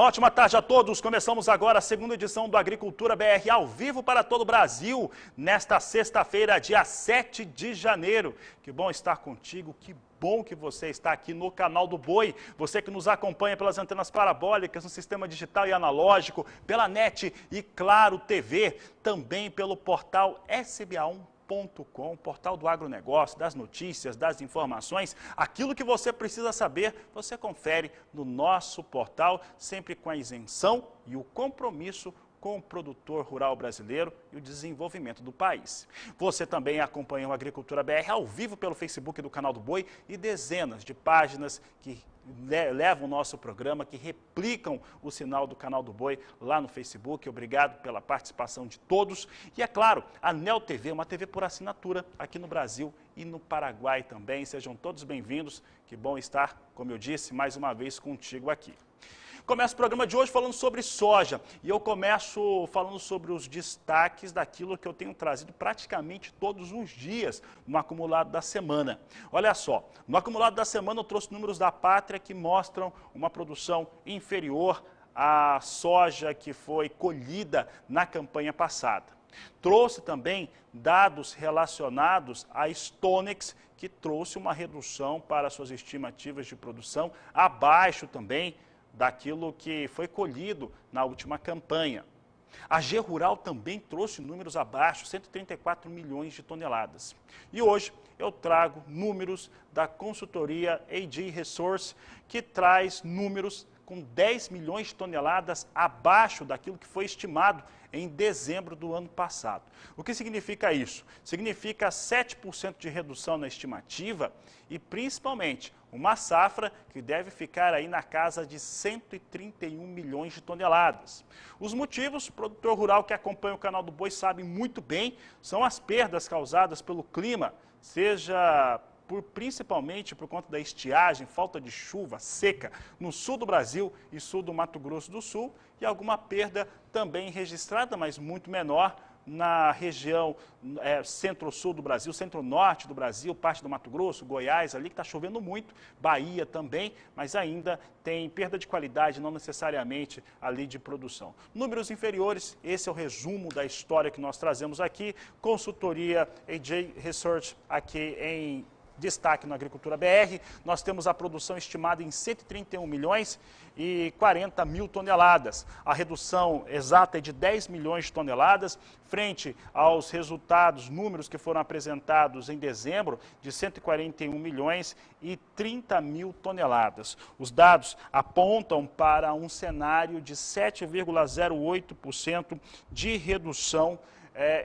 Uma ótima tarde a todos. Começamos agora a segunda edição do Agricultura BR ao vivo para todo o Brasil, nesta sexta-feira, dia 7 de janeiro. Que bom estar contigo, que bom que você está aqui no canal do Boi. Você que nos acompanha pelas antenas parabólicas, no sistema digital e analógico, pela NET e Claro TV, também pelo portal SBA1.com, portal do agronegócio, das notícias, das informações. Aquilo que você precisa saber, você confere no nosso portal, sempre com a isenção e o compromisso com o produtor rural brasileiro e o desenvolvimento do país. Você também acompanha o Agricultura BR ao vivo pelo Facebook do Canal do Boi e dezenas de páginas que levam o nosso programa, que replicam o sinal do Canal do Boi lá no Facebook. Obrigado pela participação de todos. E é claro, a Neo TV, uma TV por assinatura aqui no Brasil e no Paraguai também. Sejam todos bem-vindos. Que bom estar, como eu disse, mais uma vez contigo aqui. Começo o programa de hoje falando sobre soja e eu começo falando sobre os destaques daquilo que eu tenho trazido praticamente todos os dias no acumulado da semana. Olha só, no acumulado da semana eu trouxe números da Pátria que mostram uma produção inferior à soja que foi colhida na campanha passada. Trouxe também dados relacionados à Stonex, que trouxe uma redução para suas estimativas de produção, abaixo também daquilo que foi colhido na última campanha. A G-Rural também trouxe números abaixo, 134 milhões de toneladas. E hoje eu trago números da consultoria AG Resource, que traz números com 10 milhões de toneladas abaixo daquilo que foi estimado em dezembro do ano passado. O que significa isso? Significa 7% de redução na estimativa e, principalmente, uma safra que deve ficar aí na casa de 131 milhões de toneladas. Os motivos, o produtor rural que acompanha o Canal do Boi sabe muito bem, são as perdas causadas pelo clima, seja principalmente por conta da estiagem, falta de chuva, seca no sul do Brasil e sul do Mato Grosso do Sul, e alguma perda também registrada, mas muito menor, na região centro-sul do Brasil, centro-norte do Brasil, parte do Mato Grosso, Goiás, ali que está chovendo muito, Bahia também, mas ainda tem perda de qualidade, não necessariamente ali de produção. Números inferiores, esse é o resumo da história que nós trazemos aqui, consultoria AG Research aqui em destaque na Agricultura BR, nós temos a produção estimada em 131 milhões e 40 mil toneladas. A redução exata é de 10 milhões de toneladas, frente aos resultados, números que foram apresentados em dezembro, de 141 milhões e 30 mil toneladas. Os dados apontam para um cenário de 7,08% de redução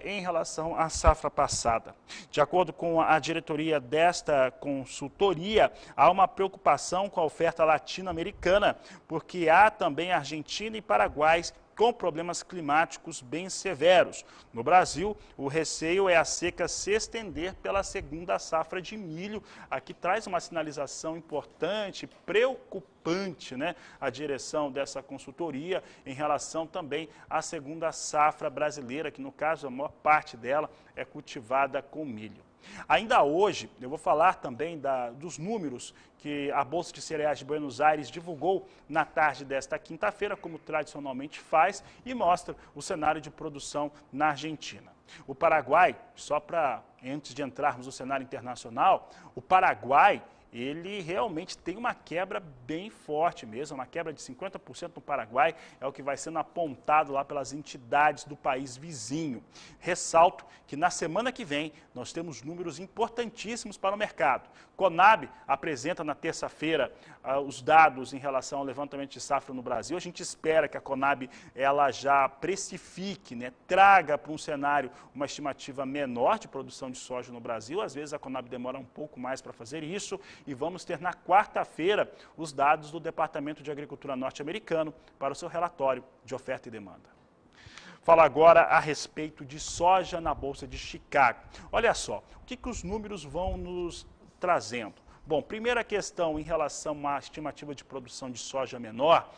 em relação à safra passada. De acordo com a diretoria desta consultoria, há uma preocupação com a oferta latino-americana, porque há também Argentina e Paraguai com problemas climáticos bem severos. No Brasil, o receio é a seca se estender pela segunda safra de milho. Aqui traz uma sinalização importante, preocupante, né? A direção dessa consultoria em relação também à segunda safra brasileira, que no caso a maior parte dela é cultivada com milho. Ainda hoje, eu vou falar também dos números que a Bolsa de Cereais de Buenos Aires divulgou na tarde desta quinta-feira, como tradicionalmente faz, e mostra o cenário de produção na Argentina. O Paraguai, só para antes de entrarmos no cenário internacional, o Paraguai, ele realmente tem uma quebra bem forte mesmo, uma quebra de 50% no Paraguai, é o que vai sendo apontado lá pelas entidades do país vizinho. Ressalto que na semana que vem nós temos números importantíssimos para o mercado. Conab apresenta na terça-feira os dados em relação ao levantamento de safra no Brasil. A gente espera que a Conab ela já precifique, né, traga para um cenário uma estimativa menor de produção de soja no Brasil. Às vezes a Conab demora um pouco mais para fazer isso. E vamos ter na quarta-feira os dados do Departamento de Agricultura norte-americano para o seu relatório de oferta e demanda. Falo agora a respeito de soja na Bolsa de Chicago. Olha só, o que os números vão nos trazendo? Bom, primeira questão em relação à estimativa de produção de soja menor,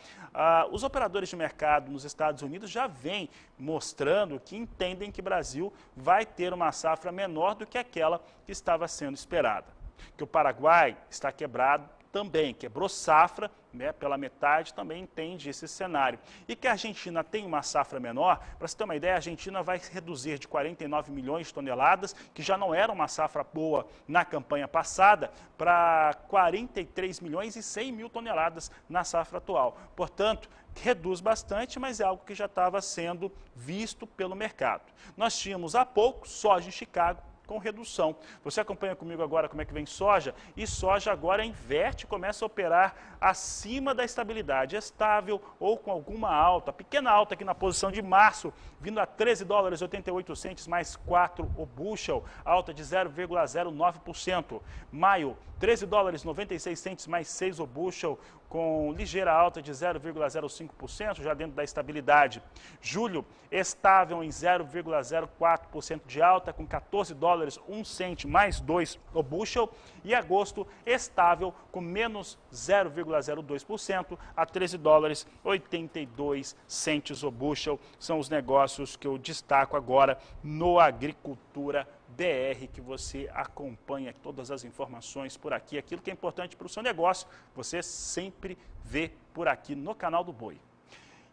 os operadores de mercado nos Estados Unidos já vêm mostrando que entendem que o Brasil vai ter uma safra menor do que aquela que estava sendo esperada. Que o Paraguai está quebrado, também quebrou safra, né, pela metade, também entende esse cenário. E que a Argentina tem uma safra menor, para você ter uma ideia, a Argentina vai reduzir de 49 milhões de toneladas, que já não era uma safra boa na campanha passada, para 43 milhões e 100 mil toneladas na safra atual. Portanto, reduz bastante, mas é algo que já estava sendo visto pelo mercado. Nós tínhamos há pouco soja em Chicago com redução. Você acompanha comigo agora como é que vem soja? E soja agora inverte e começa a operar acima da estabilidade, estável ou com alguma alta, pequena alta aqui na posição de março, vindo a 13 dólares 88 centes mais 4 o bushel, alta de 0,09%. Maio, 13 dólares 96 centes mais 6 o bushel, com ligeira alta de 0,05%, já dentro da estabilidade. Julho, estável em 0,04% de alta, com 14 dólares 1 cente mais 2 o bushel. E agosto, estável com menos 0,02% a 13 dólares 82 centes o bushel. São os negócios que eu destaco agora no Agricultura BR, que você acompanha todas as informações por aqui. Aquilo que é importante para o seu negócio, você sempre vê por aqui no canal do Boi.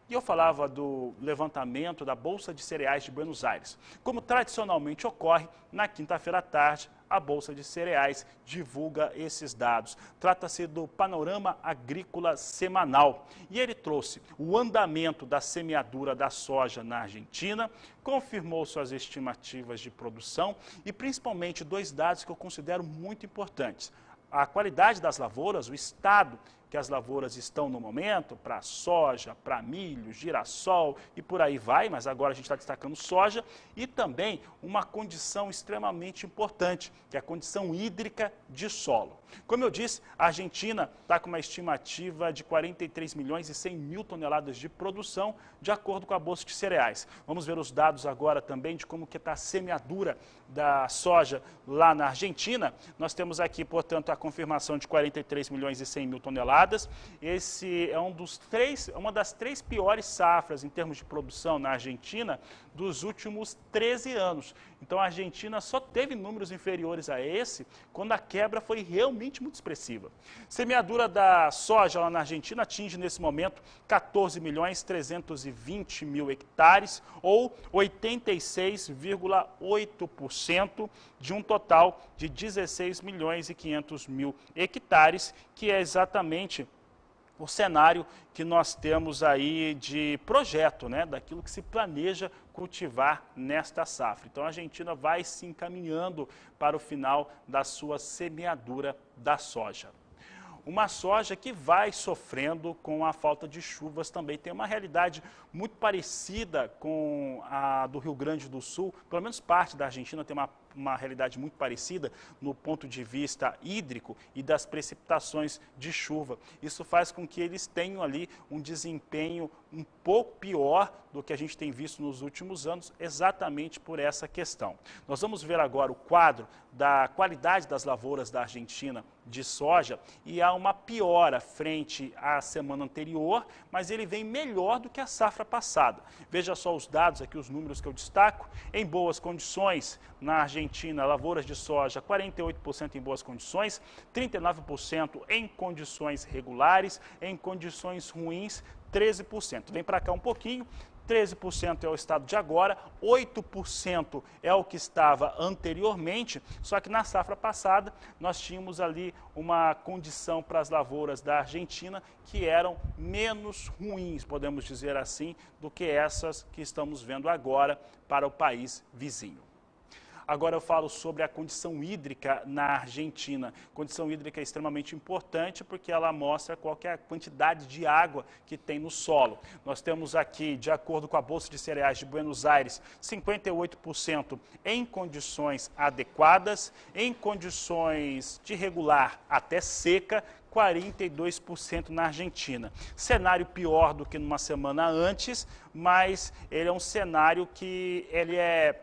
E eu falava do levantamento da Bolsa de Cereais de Buenos Aires. Como tradicionalmente ocorre, na quinta-feira à tarde, a Bolsa de Cereais divulga esses dados. Trata-se do Panorama Agrícola Semanal. E ele trouxe o andamento da semeadura da soja na Argentina, confirmou suas estimativas de produção e principalmente dois dados que eu considero muito importantes. A qualidade das lavouras, o estado que as lavouras estão no momento, para soja, para milho, girassol e por aí vai, mas agora a gente está destacando soja, e também uma condição extremamente importante, que é a condição hídrica de solo. Como eu disse, a Argentina está com uma estimativa de 43 milhões e 100 mil toneladas de produção, de acordo com a Bolsa de Cereais. Vamos ver os dados agora também de como que está a semeadura da soja lá na Argentina. Nós temos aqui, portanto, a confirmação de 43 milhões e 100 mil toneladas. Esse é uma das três piores safras em termos de produção na Argentina dos últimos 13 anos. Então a Argentina só teve números inferiores a esse quando a quebra foi realmente muito expressiva. Semeadura da soja lá na Argentina atinge nesse momento 14 milhões 320 mil hectares, ou 86,8% de um total de 16 milhões e 500 mil hectares, que é exatamente o cenário que nós temos aí de projeto, né, daquilo que se planeja cultivar nesta safra. Então a Argentina vai se encaminhando para o final da sua semeadura da soja. Uma soja que vai sofrendo com a falta de chuvas também. Tem uma realidade muito parecida com a do Rio Grande do Sul, pelo menos parte da Argentina tem uma realidade muito parecida no ponto de vista hídrico e das precipitações de chuva. Isso faz com que eles tenham ali um desempenho um pouco pior do que a gente tem visto nos últimos anos, exatamente por essa questão. Nós vamos ver agora o quadro da qualidade das lavouras da Argentina de soja, e há uma piora frente à semana anterior, mas ele vem melhor do que a safra passada. Veja só os dados aqui, os números que eu destaco. Em boas condições, na Argentina, lavouras de soja, 48% em boas condições, 39% em condições regulares, em condições ruins, 13%. Vem para cá um pouquinho. 13% é o estado de agora, 8% é o que estava anteriormente, só que na safra passada nós tínhamos ali uma condição para as lavouras da Argentina que eram menos ruins, podemos dizer assim, do que essas que estamos vendo agora para o país vizinho. Agora eu falo sobre a condição hídrica na Argentina. Condição hídrica é extremamente importante porque ela mostra qual que é a quantidade de água que tem no solo. Nós temos aqui, de acordo com a Bolsa de Cereais de Buenos Aires, 58% em condições adequadas, em condições de regular até seca, 42% na Argentina. Cenário pior do que numa semana antes, mas ele é um cenário que ele é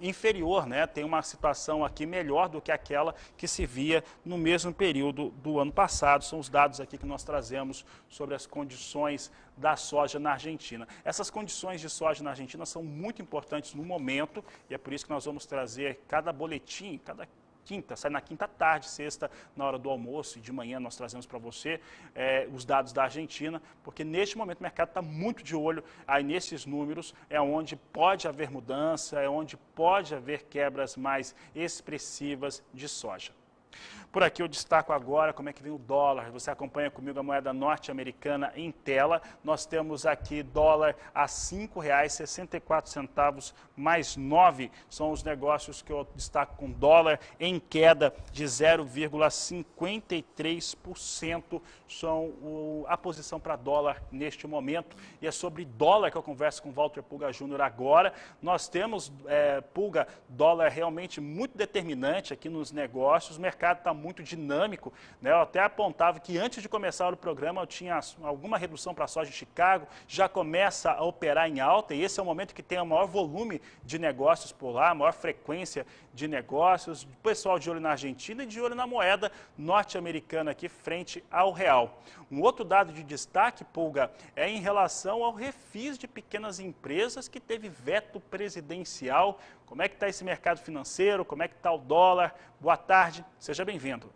inferior, né? Tem uma situação aqui melhor do que aquela que se via no mesmo período do ano passado. São os dados aqui que nós trazemos sobre as condições da soja na Argentina. Essas condições de soja na Argentina são muito importantes no momento, e é por isso que nós vamos trazer cada boletim, cada quinta, sai na quinta tarde, sexta, na hora do almoço, e de manhã nós trazemos para você os dados da Argentina, porque neste momento o mercado está muito de olho aí nesses números, é onde pode haver mudança, é onde pode haver quebras mais expressivas de soja. Por aqui eu destaco agora como é que vem o dólar. Você acompanha comigo a moeda norte-americana em tela. Nós temos aqui dólar a R$ 5,64 mais 9. São os negócios que eu destaco com dólar em queda de 0,53%. A posição para dólar neste momento. E é sobre dólar que eu converso com o Walter Pulga Júnior agora. Nós temos, Pulga, dólar realmente muito determinante aqui nos negócios. O mercado está muito dinâmico, né? Eu até apontava que antes de começar o programa eu tinha alguma redução para a soja em Chicago, já começa a operar em alta e esse é o momento que tem o maior volume de negócios por lá, a maior frequência de negócios, o pessoal de olho na Argentina e de olho na moeda norte-americana aqui frente ao real. Um outro dado de destaque, Pulga, é em relação ao refis de pequenas empresas que teve veto presidencial. Como é que está esse mercado financeiro? Como é que está o dólar? Boa tarde, seja bem-vindo.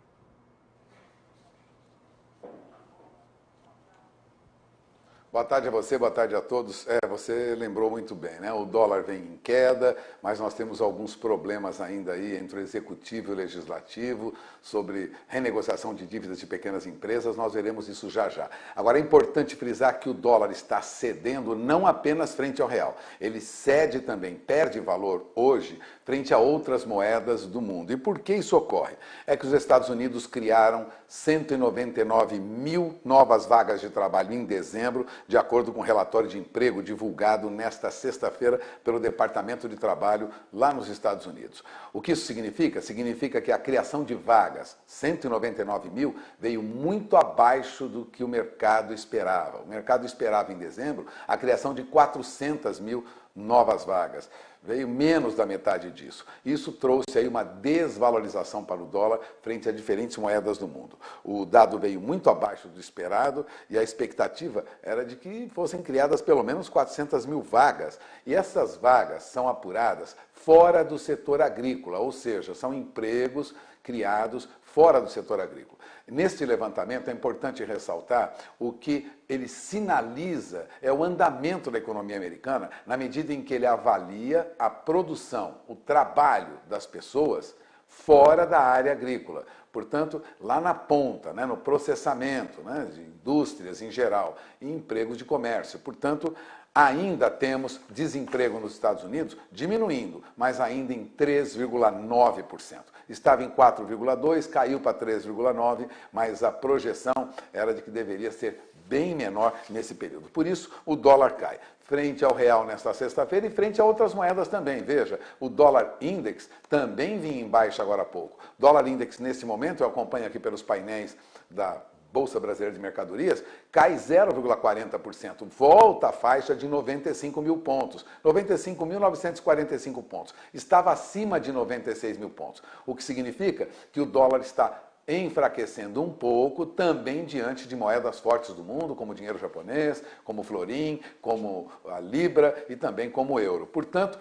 Boa tarde a você, boa tarde a todos. Você lembrou muito bem, né? O dólar vem em queda, mas nós temos alguns problemas ainda aí entre o executivo e o legislativo sobre renegociação de dívidas de pequenas empresas. Nós veremos isso já já. Agora é importante frisar que o dólar está cedendo não apenas frente ao real. Ele cede também, perde valor hoje frente a outras moedas do mundo. E por que isso ocorre? É que os Estados Unidos criaram 199 mil novas vagas de trabalho em dezembro, de acordo com o relatório de emprego divulgado nesta sexta-feira pelo Departamento de Trabalho lá nos Estados Unidos. O que isso significa? Significa que a criação de vagas, 199 mil, veio muito abaixo do que o mercado esperava. O mercado esperava em dezembro a criação de 400 mil novas vagas. Veio menos da metade disso. Isso trouxe aí uma desvalorização para o dólar frente a diferentes moedas do mundo. O dado veio muito abaixo do esperado e a expectativa era de que fossem criadas pelo menos 400 mil vagas. E essas vagas são apuradas fora do setor agrícola, ou seja, são empregos criados fora do setor agrícola. Neste levantamento é importante ressaltar o que ele sinaliza é o andamento da economia americana na medida em que ele avalia a produção, o trabalho das pessoas fora da área agrícola. Portanto, lá na ponta, né, no processamento, né, de indústrias em geral e empregos de comércio. Portanto, ainda temos desemprego nos Estados Unidos diminuindo, mas ainda em 3,9%. Estava em 4,2%, caiu para 3,9%, mas a projeção era de que deveria ser bem menor nesse período. Por isso, o dólar cai frente ao real nesta sexta-feira e frente a outras moedas também. Veja, o dólar index também vinha em baixa agora há pouco. Dólar index, nesse momento, eu acompanho aqui pelos painéis da Bolsa Brasileira de Mercadorias, cai 0,40%, volta à faixa de 95 mil pontos, 95.945 pontos. Estava acima de 96 mil pontos, o que significa que o dólar está enfraquecendo um pouco também diante de moedas fortes do mundo, como o dinheiro japonês, como o florim, como a libra e também como o euro. Portanto,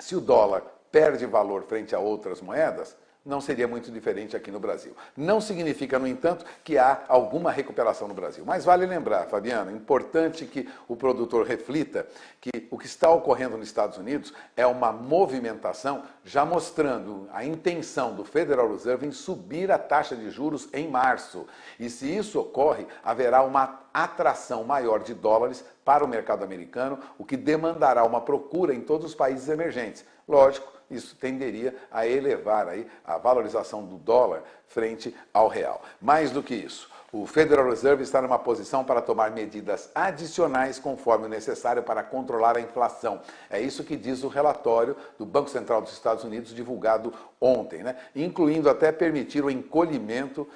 se o dólar perde valor frente a outras moedas, não seria muito diferente aqui no Brasil. Não significa, no entanto, que há alguma recuperação no Brasil. Mas vale lembrar, Fabiano, importante que o produtor reflita que o que está ocorrendo nos Estados Unidos é uma movimentação já mostrando a intenção do Federal Reserve em subir a taxa de juros em março. E se isso ocorre, haverá uma atração maior de dólares para o mercado americano, o que demandará uma procura em todos os países emergentes. Lógico, isso tenderia a elevar aí a valorização do dólar frente ao real. Mais do que isso, o Federal Reserve está numa posição para tomar medidas adicionais conforme o necessário para controlar a inflação. É isso que diz o relatório do Banco Central dos Estados Unidos, divulgado ontem, né? Incluindo até permitir o encolhimento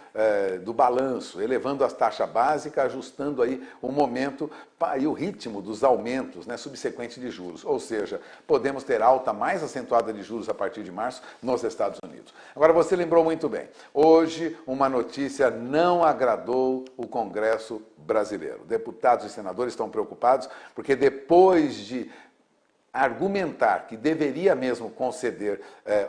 do balanço, elevando as taxas básicas, ajustando aí o momento e o ritmo dos aumentos, né, subsequentes de juros. Ou seja, podemos ter alta mais acentuada de juros a partir de março nos Estados Unidos. Agora, você lembrou muito bem, hoje uma notícia não agradou o Congresso brasileiro. Deputados e senadores estão preocupados porque depois de argumentar que deveria mesmo conceder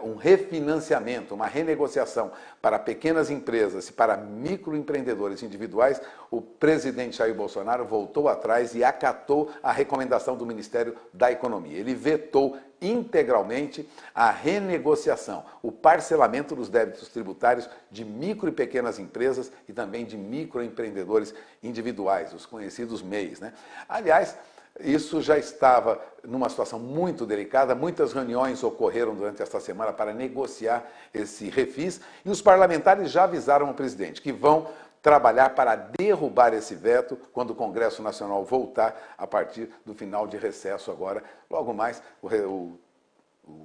um refinanciamento, uma renegociação para pequenas empresas e para microempreendedores individuais, o presidente Jair Bolsonaro voltou atrás e acatou a recomendação do Ministério da Economia. Ele vetou integralmente a renegociação, o parcelamento dos débitos tributários de micro e pequenas empresas e também de microempreendedores individuais, os conhecidos MEIs, né? Aliás, isso já estava numa situação muito delicada, muitas reuniões ocorreram durante esta semana para negociar esse refis e os parlamentares já avisaram o presidente que vão trabalhar para derrubar esse veto quando o Congresso Nacional voltar a partir do final de recesso agora. Logo mais, o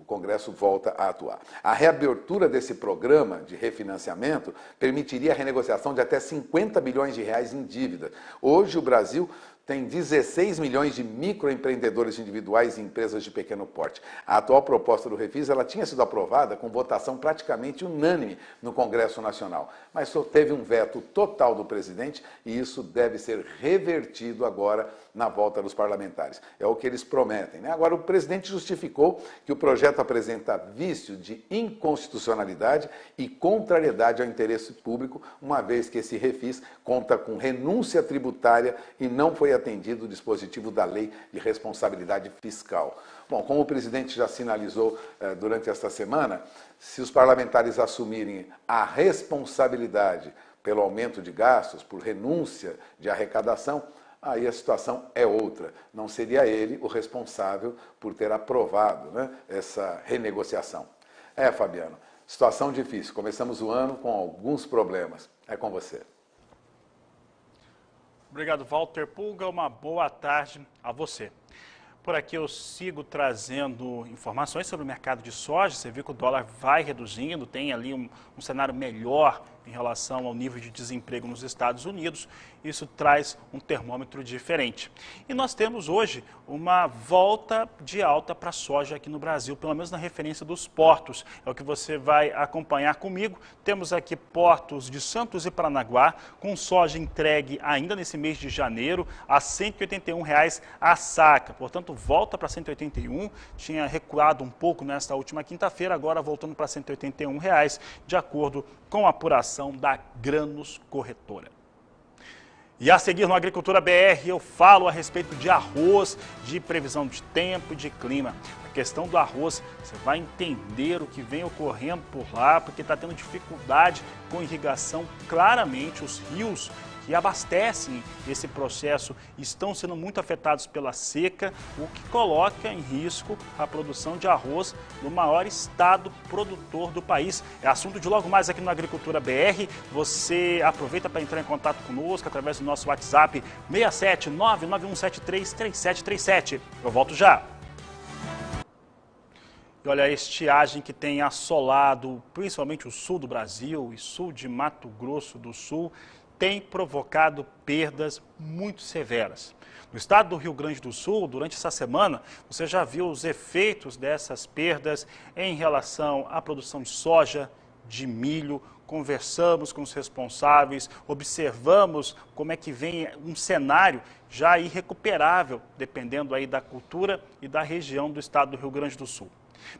Congresso volta a atuar. A reabertura desse programa de refinanciamento permitiria a renegociação de até 50 bilhões de reais em dívida. Hoje o Brasil tem 16 milhões de microempreendedores individuais e empresas de pequeno porte. A atual proposta do refis ela tinha sido aprovada com votação praticamente unânime no Congresso Nacional, mas só teve um veto total do presidente e isso deve ser revertido agora na volta dos parlamentares. É o que eles prometem, né? Agora, o presidente justificou que o projeto apresenta vício de inconstitucionalidade e contrariedade ao interesse público, uma vez que esse refis conta com renúncia tributária e não foi atendido o dispositivo da Lei de Responsabilidade Fiscal. Bom, como o presidente já sinalizou durante esta semana, se os parlamentares assumirem a responsabilidade pelo aumento de gastos, por renúncia de arrecadação, aí a situação é outra. Não seria ele o responsável por ter aprovado, né, essa renegociação. Fabiano, situação difícil. Começamos o ano com alguns problemas. É com você. Obrigado, Walter Pulga. Uma boa tarde a você. Por aqui eu sigo trazendo informações sobre o mercado de soja. Você viu que o dólar vai reduzindo, tem ali um cenário melhor em relação ao nível de desemprego nos Estados Unidos. Isso traz um termômetro diferente. E nós temos hoje uma volta de alta para a soja aqui no Brasil, pelo menos na referência dos portos. É o que você vai acompanhar comigo. Temos aqui portos de Santos e Paranaguá, com soja entregue ainda nesse mês de janeiro a R$ 181 a saca. Portanto, volta para 181, tinha recuado um pouco nesta última quinta-feira, agora voltando para R$ 181, de acordo com a apuração da Grãos Corretora. E a seguir no Agricultura BR eu falo a respeito de arroz, de previsão de tempo e de clima. A questão do arroz, você vai entender o que vem ocorrendo por lá, porque está tendo dificuldade com irrigação. Claramente os rios que abastecem esse processo estão sendo muito afetados pela seca, o que coloca em risco a produção de arroz no maior estado produtor do país. É assunto de logo mais aqui no Agricultura BR. Você aproveita para entrar em contato conosco através do nosso WhatsApp 67991733737. Eu volto já. E olha, a estiagem que tem assolado principalmente o sul do Brasil e sul de Mato Grosso do Sul tem provocado perdas muito severas. No estado do Rio Grande do Sul, durante essa semana, você já viu os efeitos dessas perdas em relação à produção de soja, de milho. Conversamos com os responsáveis, observamos como é que vem um cenário já irrecuperável, dependendo aí da cultura e da região do estado do Rio Grande do Sul.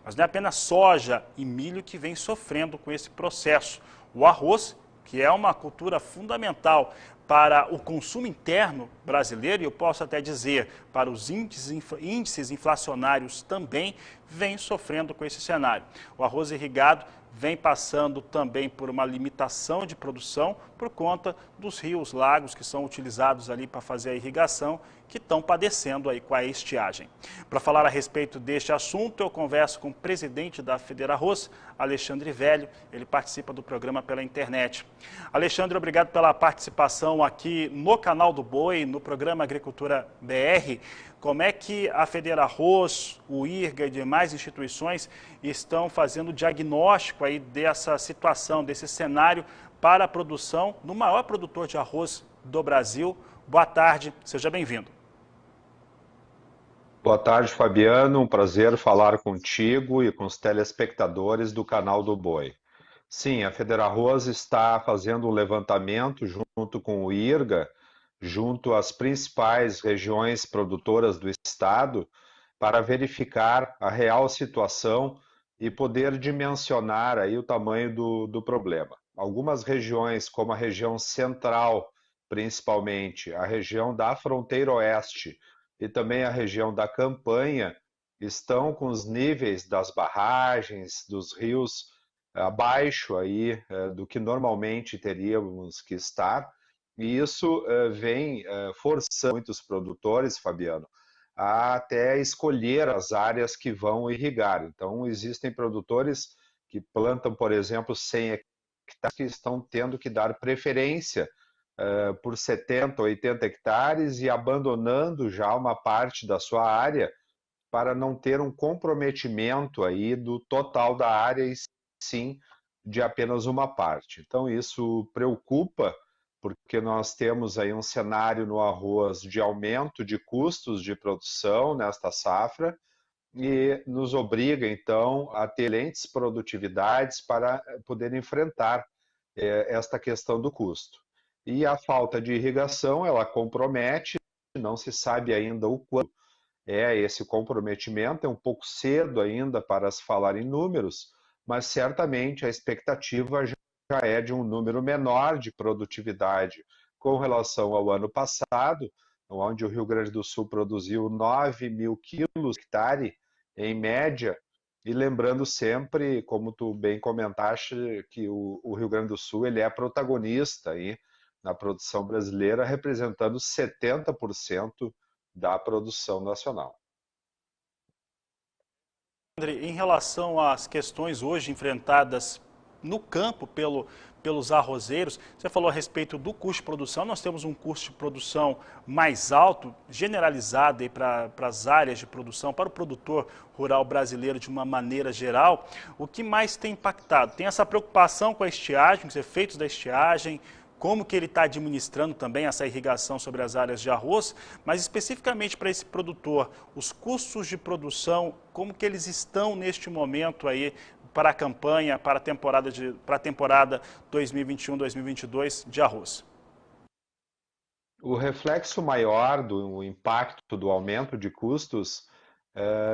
Mas não é apenas soja e milho que vem sofrendo com esse processo. O arroz, que é uma cultura fundamental para o consumo interno brasileiro, e eu posso até dizer para os índices inflacionários também, vem sofrendo com esse cenário. O arroz irrigado vem passando também por uma limitação de produção por conta dos rios, lagos que são utilizados ali para fazer a irrigação, que estão padecendo aí com a estiagem. Para falar a respeito deste assunto, eu converso com o presidente da Federarroz, Alexandre Velho. Ele participa do programa pela internet. Alexandre, obrigado pela participação aqui no canal do Boi, no programa Agricultura BR. Como é que a Federarroz, o IRGA e demais instituições estão fazendo o diagnóstico aí dessa situação, desse cenário para a produção no maior produtor de arroz do Brasil? Boa tarde, seja bem-vindo. Boa tarde, Fabiano. Um prazer falar contigo e com os telespectadores do canal do Boi. Sim, a Federarroz está fazendo um levantamento junto com o IRGA, junto às principais regiões produtoras do estado, para verificar a real situação e poder dimensionar aí o tamanho do problema. Algumas regiões, como a região central, principalmente, a região da fronteira oeste e também a região da Campanha, estão com os níveis das barragens, dos rios, abaixo aí do que normalmente teríamos que estar, e isso vem forçando muitos produtores, Fabiano, a até escolher as áreas que vão irrigar. Então, existem produtores que plantam, por exemplo, 100 hectares, que estão tendo que dar preferência por 70, 80 hectares e abandonando já uma parte da sua área para não ter um comprometimento aí do total da área e sim de apenas uma parte. Então isso preocupa, porque nós temos aí um cenário no arroz de aumento de custos de produção nesta safra e nos obriga então a ter excelentes produtividades para poder enfrentar esta questão do custo. E a falta de irrigação, ela compromete, não se sabe ainda o quanto é esse comprometimento, é um pouco cedo ainda para se falar em números, mas certamente a expectativa já é de um número menor de produtividade com relação ao ano passado, onde o Rio Grande do Sul produziu 9 mil quilos por hectare em média, e lembrando sempre, como tu bem comentaste, que o Rio Grande do Sul ele é protagonista aí na produção brasileira, representando 70% da produção nacional. André, em relação às questões hoje enfrentadas no campo pelos arrozeiros, você falou a respeito do custo de produção. Nós temos um custo de produção mais alto, generalizado para as áreas de produção, para o produtor rural brasileiro de uma maneira geral. O que mais tem impactado? Tem essa preocupação com a estiagem, com os efeitos da estiagem, como que ele está administrando também essa irrigação sobre as áreas de arroz, mas especificamente para esse produtor, os custos de produção, como que eles estão neste momento aí para a campanha, para a temporada 2021-2022 de arroz? O reflexo maior do impacto do aumento de custos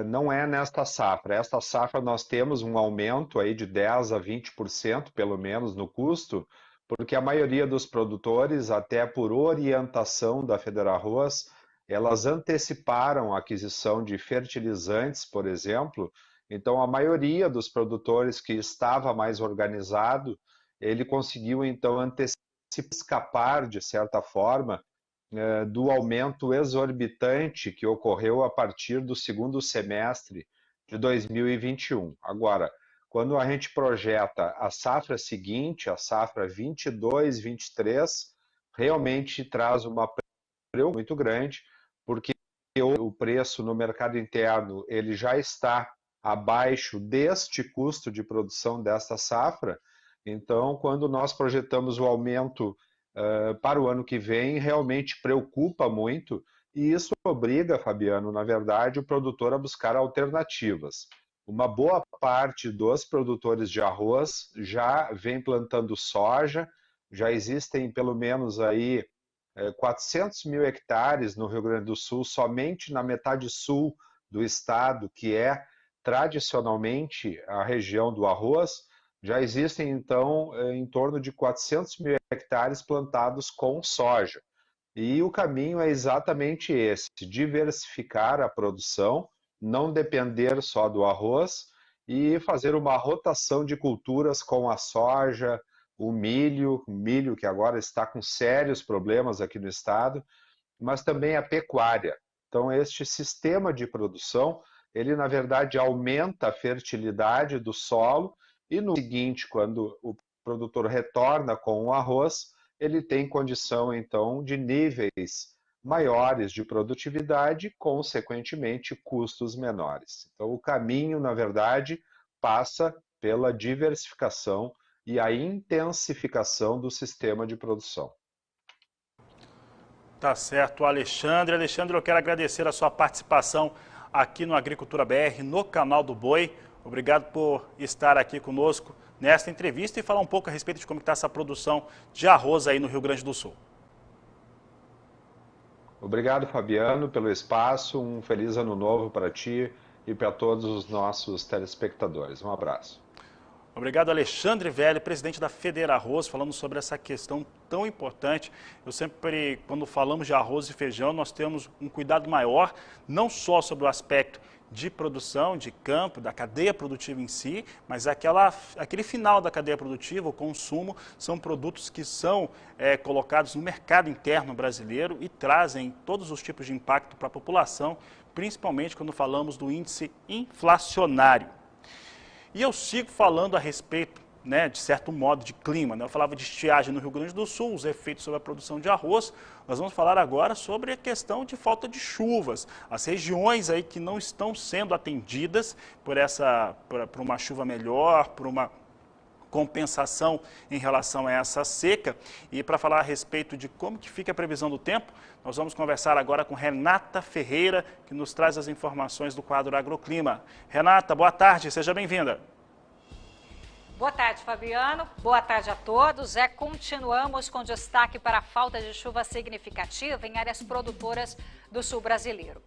não é nesta safra. Esta safra nós temos um aumento aí de 10 a 20% pelo menos no custo, porque a maioria dos produtores, até por orientação da Federarroz, elas anteciparam a aquisição de fertilizantes, por exemplo. Então, a maioria dos produtores que estava mais organizado, ele conseguiu, então, escapar, de certa forma, do aumento exorbitante que ocorreu a partir do segundo semestre de 2021. Agora, quando a gente projeta a safra seguinte, a safra 22, 23, realmente traz uma preocupação muito grande, porque o preço no mercado interno ele já está abaixo deste custo de produção desta safra. Então, quando nós projetamos o aumento para o ano que vem, realmente preocupa muito, e isso obriga, Fabiano, na verdade, o produtor a buscar alternativas. Uma boa parte dos produtores de arroz já vem plantando soja, já existem pelo menos aí 400 mil hectares no Rio Grande do Sul, somente na metade sul do estado, que é tradicionalmente a região do arroz. Já existem então em torno de 400 mil hectares plantados com soja. E o caminho é exatamente esse, diversificar a produção, não depender só do arroz e fazer uma rotação de culturas com a soja, o milho que agora está com sérios problemas aqui no estado, mas também a pecuária. Então, este sistema de produção, ele na verdade aumenta a fertilidade do solo e no seguinte, quando o produtor retorna com o arroz, ele tem condição então de níveis maiores de produtividade, consequentemente custos menores. Então o caminho, na verdade, passa pela diversificação e a intensificação do sistema de produção. Tá certo, Alexandre. Alexandre, eu quero agradecer a sua participação aqui no Agricultura BR, no canal do Boi. Obrigado por estar aqui conosco nesta entrevista e falar um pouco a respeito de como está essa produção de arroz aí no Rio Grande do Sul. Obrigado, Fabiano, pelo espaço. Um feliz ano novo para ti e para todos os nossos telespectadores. Um abraço. Obrigado, Alexandre Velho, presidente da Federa Arroz, falando sobre essa questão tão importante. Eu sempre, quando falamos de arroz e feijão, nós temos um cuidado maior, não só sobre o aspecto de produção, de campo, da cadeia produtiva em si, mas aquele final da cadeia produtiva, o consumo, são produtos que são colocados no mercado interno brasileiro e trazem todos os tipos de impacto para a população, principalmente quando falamos do índice inflacionário. E eu sigo falando a respeito, de certo modo, de clima. Eu falava de estiagem no Rio Grande do Sul, os efeitos sobre a produção de arroz. Nós vamos falar agora sobre a questão de falta de chuvas. As regiões aí que não estão sendo atendidas por uma chuva melhor, por uma compensação em relação a essa seca. E para falar a respeito de como que fica a previsão do tempo, nós vamos conversar agora com Renata Ferreira, que nos traz as informações do quadro Agroclima. Renata, boa tarde, seja bem-vinda. Boa tarde, Fabiano. Boa tarde a todos. Continuamos com destaque para a falta de chuva significativa em áreas produtoras do sul brasileiro.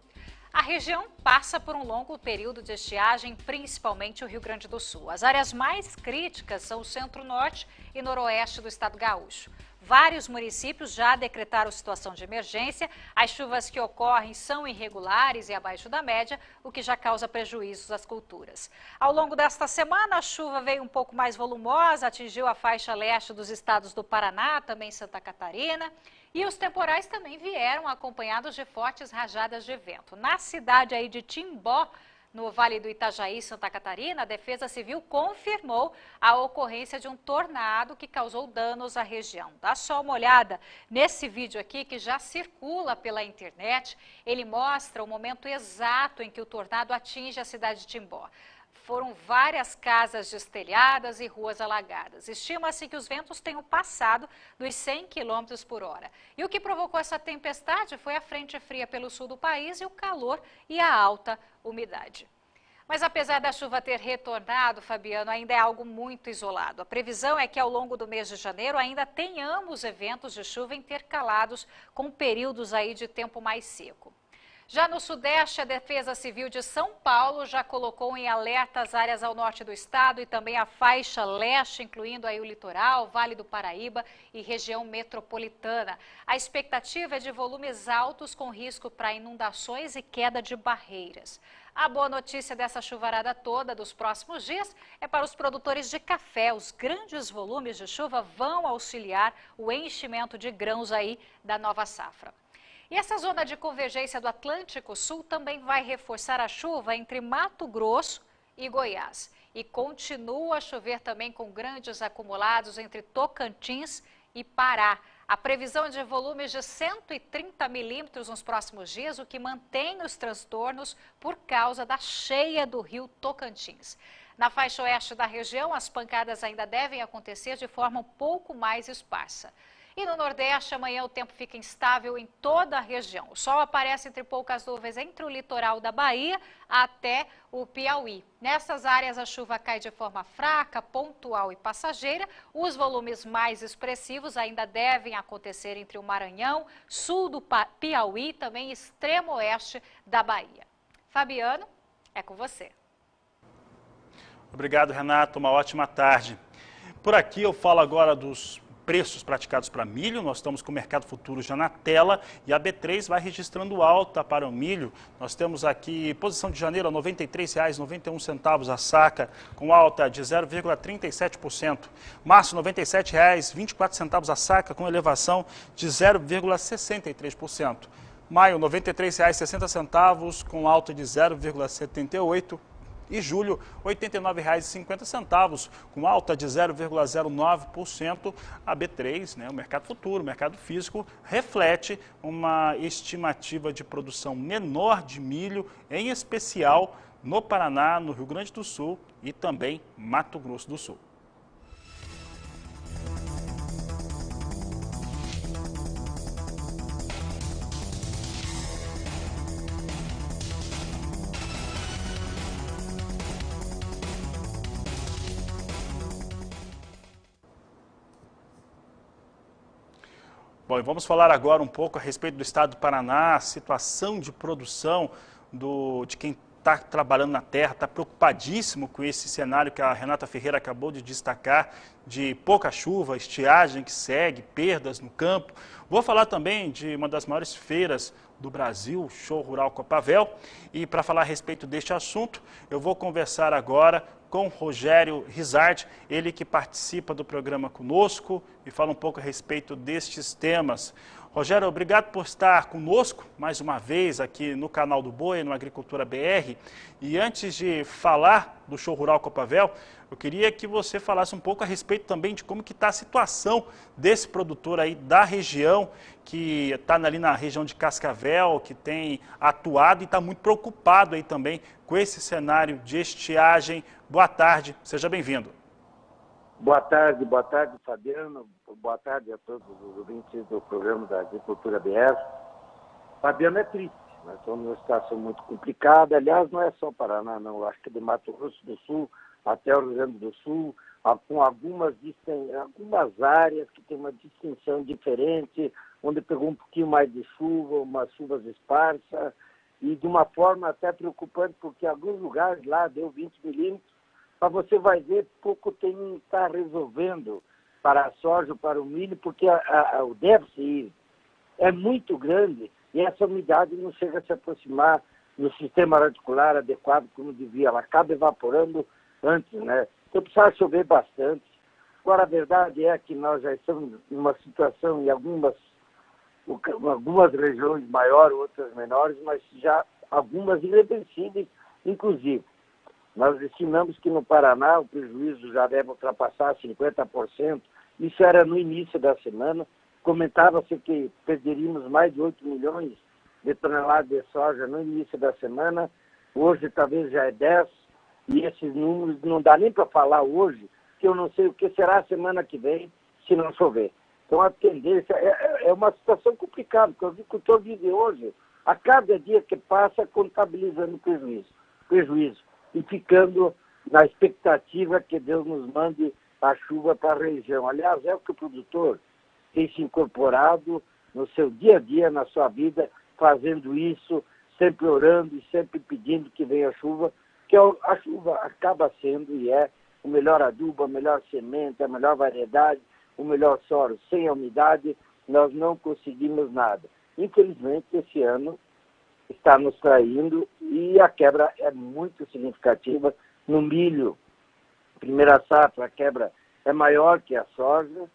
A região passa por um longo período de estiagem, principalmente o Rio Grande do Sul. As áreas mais críticas são o centro-norte e noroeste do estado gaúcho. Vários municípios já decretaram situação de emergência. As chuvas que ocorrem são irregulares e abaixo da média, o que já causa prejuízos às culturas. Ao longo desta semana, a chuva veio um pouco mais volumosa, atingiu a faixa leste dos estados do Paraná, também Santa Catarina. E os temporais também vieram acompanhados de fortes rajadas de vento. Na cidade aí de Timbó, no Vale do Itajaí, Santa Catarina, a Defesa Civil confirmou a ocorrência de um tornado que causou danos à região. Dá só uma olhada nesse vídeo aqui que já circula pela internet. Ele mostra o momento exato em que o tornado atinge a cidade de Timbó. Foram várias casas destelhadas e ruas alagadas. Estima-se que os ventos tenham passado dos 100 km por hora. E o que provocou essa tempestade foi a frente fria pelo sul do país e o calor e a alta umidade. Mas apesar da chuva ter retornado, Fabiano, ainda é algo muito isolado. A previsão é que ao longo do mês de janeiro ainda tenhamos eventos de chuva intercalados com períodos aí de tempo mais seco. Já no Sudeste, a Defesa Civil de São Paulo já colocou em alerta as áreas ao norte do estado e também a faixa leste, incluindo aí o litoral, Vale do Paraíba e região metropolitana. A expectativa é de volumes altos com risco para inundações e queda de barreiras. A boa notícia dessa chuvarada toda dos próximos dias é para os produtores de café. Os grandes volumes de chuva vão auxiliar o enchimento de grãos aí da nova safra. E essa zona de convergência do Atlântico Sul também vai reforçar a chuva entre Mato Grosso e Goiás. E continua a chover também com grandes acumulados entre Tocantins e Pará. A previsão é de volumes de 130 milímetros nos próximos dias, o que mantém os transtornos por causa da cheia do rio Tocantins. Na faixa oeste da região, as pancadas ainda devem acontecer de forma um pouco mais esparsa. E no Nordeste, amanhã o tempo fica instável em toda a região. O sol aparece entre poucas nuvens entre o litoral da Bahia até o Piauí. Nessas áreas, a chuva cai de forma fraca, pontual e passageira. Os volumes mais expressivos ainda devem acontecer entre o Maranhão, sul do Piauí e também extremo oeste da Bahia. Fabiano, é com você. Obrigado, Renato. Uma ótima tarde. Por aqui eu falo agora dos preços praticados para milho. Nós estamos com o mercado futuro já na tela e a B3 vai registrando alta para o milho. Nós temos aqui posição de janeiro a R$ 93,91 a saca, com alta de 0,37%. Março, R$ 97,24 a saca, com elevação de 0,63%. Maio, R$ 93,60 com alta de 0,78%. E julho, R$ 89,50, com alta de 0,09%. A B3, o mercado futuro, o mercado físico, reflete uma estimativa de produção menor de milho, em especial no Paraná, no Rio Grande do Sul e também Mato Grosso do Sul. Bom, e vamos falar agora um pouco a respeito do estado do Paraná, a situação de produção de quem está trabalhando na terra, está preocupadíssimo com esse cenário que a Renata Ferreira acabou de destacar, de pouca chuva, estiagem que segue, perdas no campo. Vou falar também de uma das maiores feiras do Brasil, Show Rural Copavel, e para falar a respeito deste assunto, eu vou conversar agora com Rogério Rizardi, ele que participa do programa conosco e fala um pouco a respeito destes temas. Rogério, obrigado por estar conosco mais uma vez aqui no canal do Boi, no Agricultura BR. E antes de falar do Show Rural Copavel, eu queria que você falasse um pouco a respeito também de como que está a situação desse produtor aí da região, que está ali na região de Cascavel, que tem atuado e está muito preocupado aí também com esse cenário de estiagem. Boa tarde, seja bem-vindo. Boa tarde, Fabiano. Boa tarde a todos os ouvintes do programa da Agricultura BR. Fabiano, é triste. Nós estamos numa situação muito complicada. Aliás, não é só Paraná, não. Acho que de Mato Grosso do Sul até o Rio Grande do Sul, com algumas áreas que têm uma distinção diferente, onde pegou um pouquinho mais de chuva, umas chuvas esparsas, e de uma forma até preocupante, porque em alguns lugares lá deu 20 milímetros, mas você vai ver, pouco está resolvendo para a soja, para o milho, porque o déficit é muito grande e essa umidade não chega a se aproximar no sistema radicular adequado como devia. Ela acaba evaporando antes, né? Então precisa chover bastante. Agora, a verdade é que nós já estamos numa situação em algumas regiões maiores, outras menores, mas já algumas irreversíveis, inclusive. Nós estimamos que no Paraná o prejuízo já deve ultrapassar 50%. Isso era no início da semana. Comentava-se que perderíamos mais de 8 milhões de toneladas de soja no início da semana. Hoje talvez já é 10. E esses números não dá nem para falar hoje, que eu não sei o que será a semana que vem se não chover. Então a tendência é uma situação complicada, porque o agricultor vive hoje, a cada dia que passa, contabilizando prejuízo. E ficando na expectativa que Deus nos mande a chuva para a região. Aliás, é o que o produtor tem se incorporado no seu dia a dia, na sua vida, fazendo isso, sempre orando e sempre pedindo que venha a chuva, que a chuva acaba sendo e é o melhor adubo, a melhor semente, a melhor variedade, o melhor solo. Sem a umidade, nós não conseguimos nada. Infelizmente, esse ano está nos traindo e a quebra é muito significativa. No milho, primeira safra, a quebra é maior que a soja.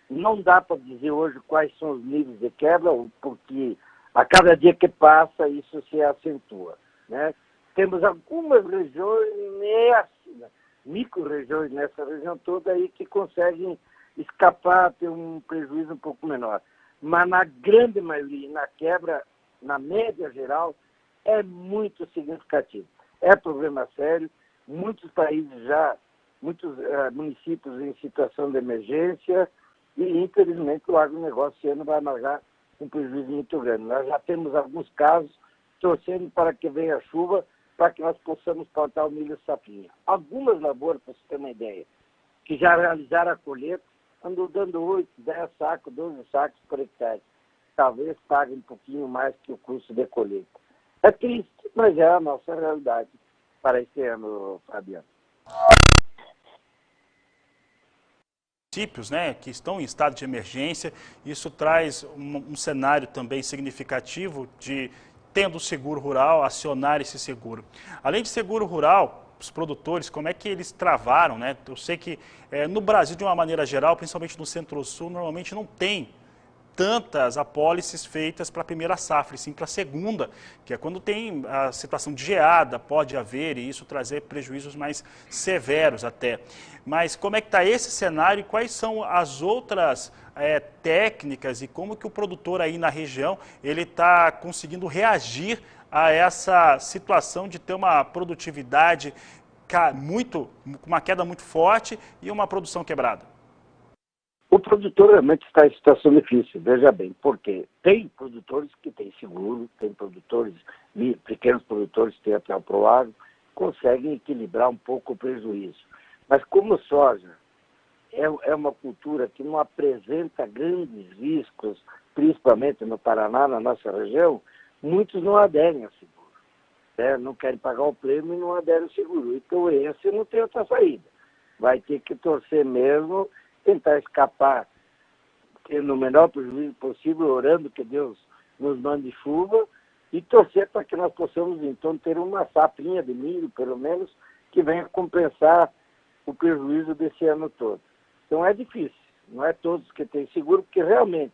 Não dá para dizer hoje quais são os níveis de quebra, porque a cada dia que passa isso se acentua, né? Temos algumas regiões, micro-regiões nessa região toda aí que conseguem escapar, ter um prejuízo um pouco menor. Mas na grande maioria, na quebra, na média geral, é muito significativo. É problema sério. Muitos países já, muitos municípios em situação de emergência e, infelizmente, o agronegócio esse ano vai amargar um prejuízo muito grande. Nós já temos alguns casos torcendo para que venha a chuva, para que nós possamos plantar o milho safrinha. Algumas lavouras, para você ter uma ideia, que já realizaram a colheita, andam dando 8, 10 sacos, 12 sacos por hectare. Talvez pague um pouquinho mais que o custo de colheita. É triste, mas é a nossa realidade para esse ano, Fabiano. Municípios, né, que estão em estado de emergência, isso traz um cenário também significativo de, tendo o seguro rural, acionar esse seguro. Além de seguro rural, os produtores, como é que eles travaram, né? Eu sei que no Brasil, de uma maneira geral, principalmente no Centro-Sul, normalmente não tem tantas apólices feitas para a primeira safra, e sim para a segunda, que é quando tem a situação de geada, pode haver, e isso trazer prejuízos mais severos até. Mas como é que está esse cenário e quais são as outras técnicas e como que o produtor aí na região ele está conseguindo reagir a essa situação de ter uma produtividade uma queda muito forte e uma produção quebrada? O produtor realmente está em situação difícil, veja bem, porque tem produtores que têm seguro, tem produtores, pequenos produtores que têm até o Proagro, conseguem equilibrar um pouco o prejuízo. Mas como soja é uma cultura que não apresenta grandes riscos, principalmente no Paraná, na nossa região, muitos não aderem ao seguro. Né? Não querem pagar o prêmio e não aderem ao seguro. Então esse não tem outra saída. Vai ter que torcer mesmo, tentar escapar, tendo o menor prejuízo possível, orando que Deus nos mande chuva e torcer para que nós possamos, então, ter uma safrinha de milho, pelo menos, que venha compensar o prejuízo desse ano todo. Então é difícil, não é todos que têm seguro, porque realmente